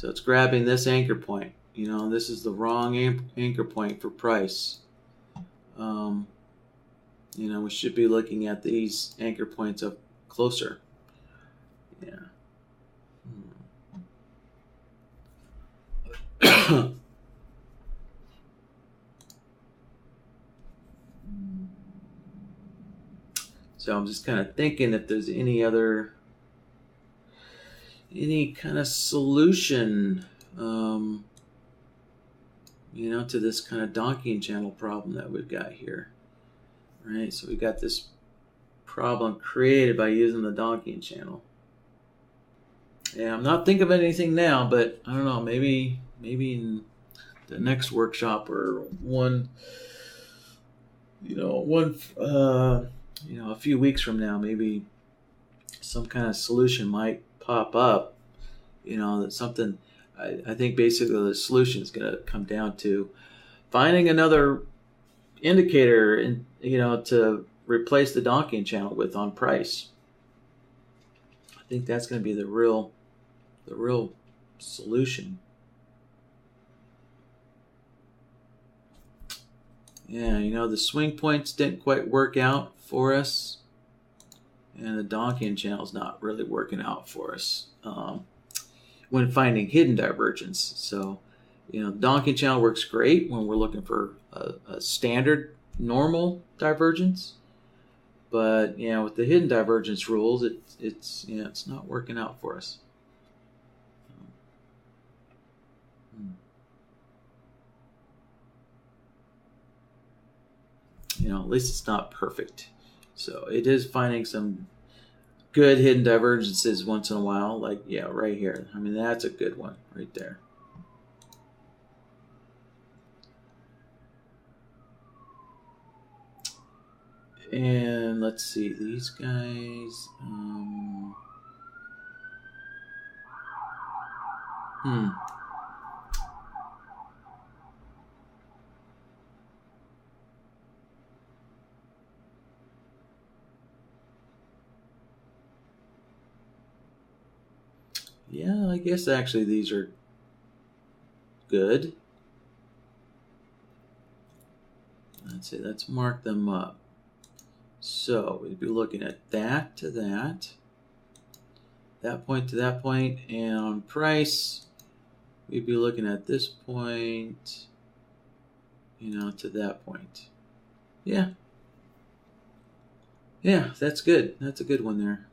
So it's grabbing this anchor point. This is the wrong anchor point for price. We should be looking at these anchor points up closer. Yeah. So I'm just kind of thinking if there's any kind of solution, to this kind of DonchianChannel problem that we've got here, right? So we got this problem created by using the DonchianChannel. Yeah, I'm not thinking of anything now, but I don't know. Maybe in the next workshop or a few weeks from now, maybe some kind of solution might pop up. That something. I think basically the solution is going to come down to finding another indicator, to replace the DonchianChannel with on price. I think that's going to be the real solution. Yeah, the swing points didn't quite work out for us, and the DonchianChannel is not really working out for us when finding hidden divergence. So, the DonchianChannel works great when we're looking for a standard normal divergence, but with the hidden divergence rules, it's not working out for us. At least it's not perfect. So it is finding some good hidden divergences once in a while, like right here. I mean, that's a good one right there. And let's see, these guys. Yeah, I guess actually these are good. Let's see, let's mark them up. So we'd be looking at that to that point to that point, and on price, we'd be looking at this point, to that point. Yeah, that's good. That's a good one there.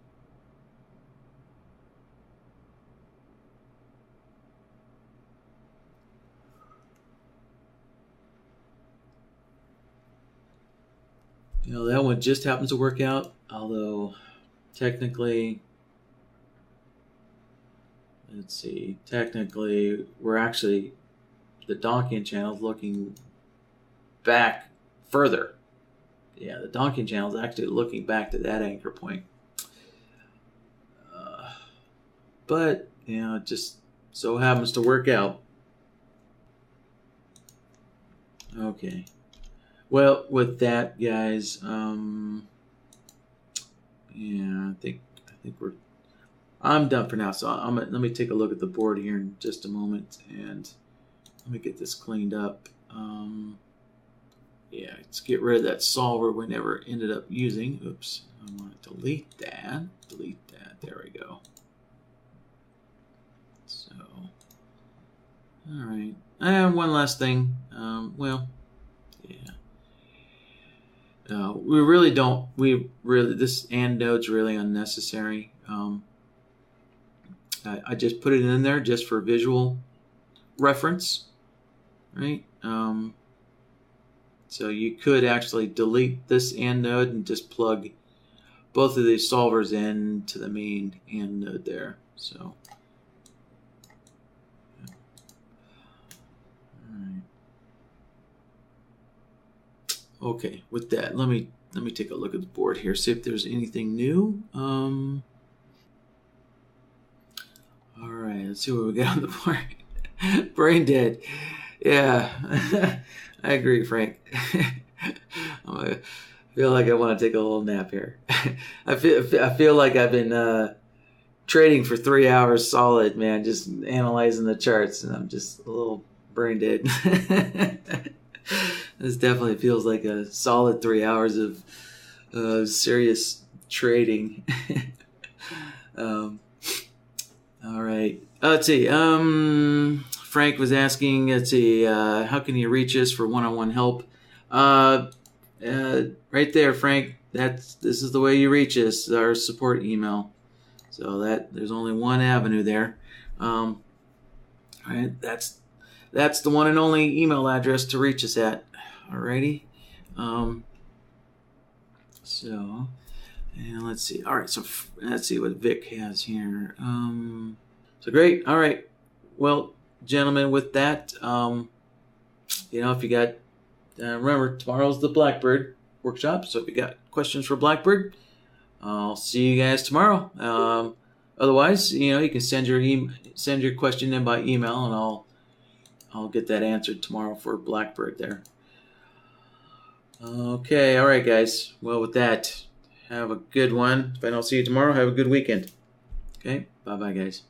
That one just happens to work out, although technically, let's see, we're actually, the DonchianChannel is looking back further. Yeah, the DonchianChannel is actually looking back to that anchor point. But, it just so happens to work out. Okay. Well, with that, guys, I think I'm done for now. So let me take a look at the board here in just a moment, and let me get this cleaned up. Let's get rid of that solver we never ended up using. Oops, I want to delete that. There we go. So, all right, and one last thing. This AND node's really unnecessary. I just put it in there just for visual reference, right? So you could actually delete this AND node and just plug both of these solvers into the main AND node there. So, okay, with that, let me take a look at the board here, see if there's anything new. All right, let's see what we got on the board. Brain dead. Yeah, I agree, Frank. I feel like I want to take a little nap here. I feel like I've been trading for 3 hours solid, man, just analyzing the charts, and I'm just a little brain dead. This definitely feels like a solid 3 hours of serious trading. All right. Let's see. Frank was asking, let's see, how can you reach us for one-on-one help? Right there, Frank. This is the way you reach us, our support email. So there's only one avenue there. All right, that's the one and only email address to reach us at. Alrighty. So, and let's see. All right, so let's see what Vic has here. So great. All right. Well, gentlemen, with that, if you got, remember, tomorrow's the Blackbird workshop. So if you got questions for Blackbird, I'll see you guys tomorrow. Otherwise, you can send your question in by email, and I'll get that answered tomorrow for Blackbird there. Okay, all right, guys. Well, with that, have a good one. If I don't see you tomorrow, have a good weekend. Okay, bye-bye, guys.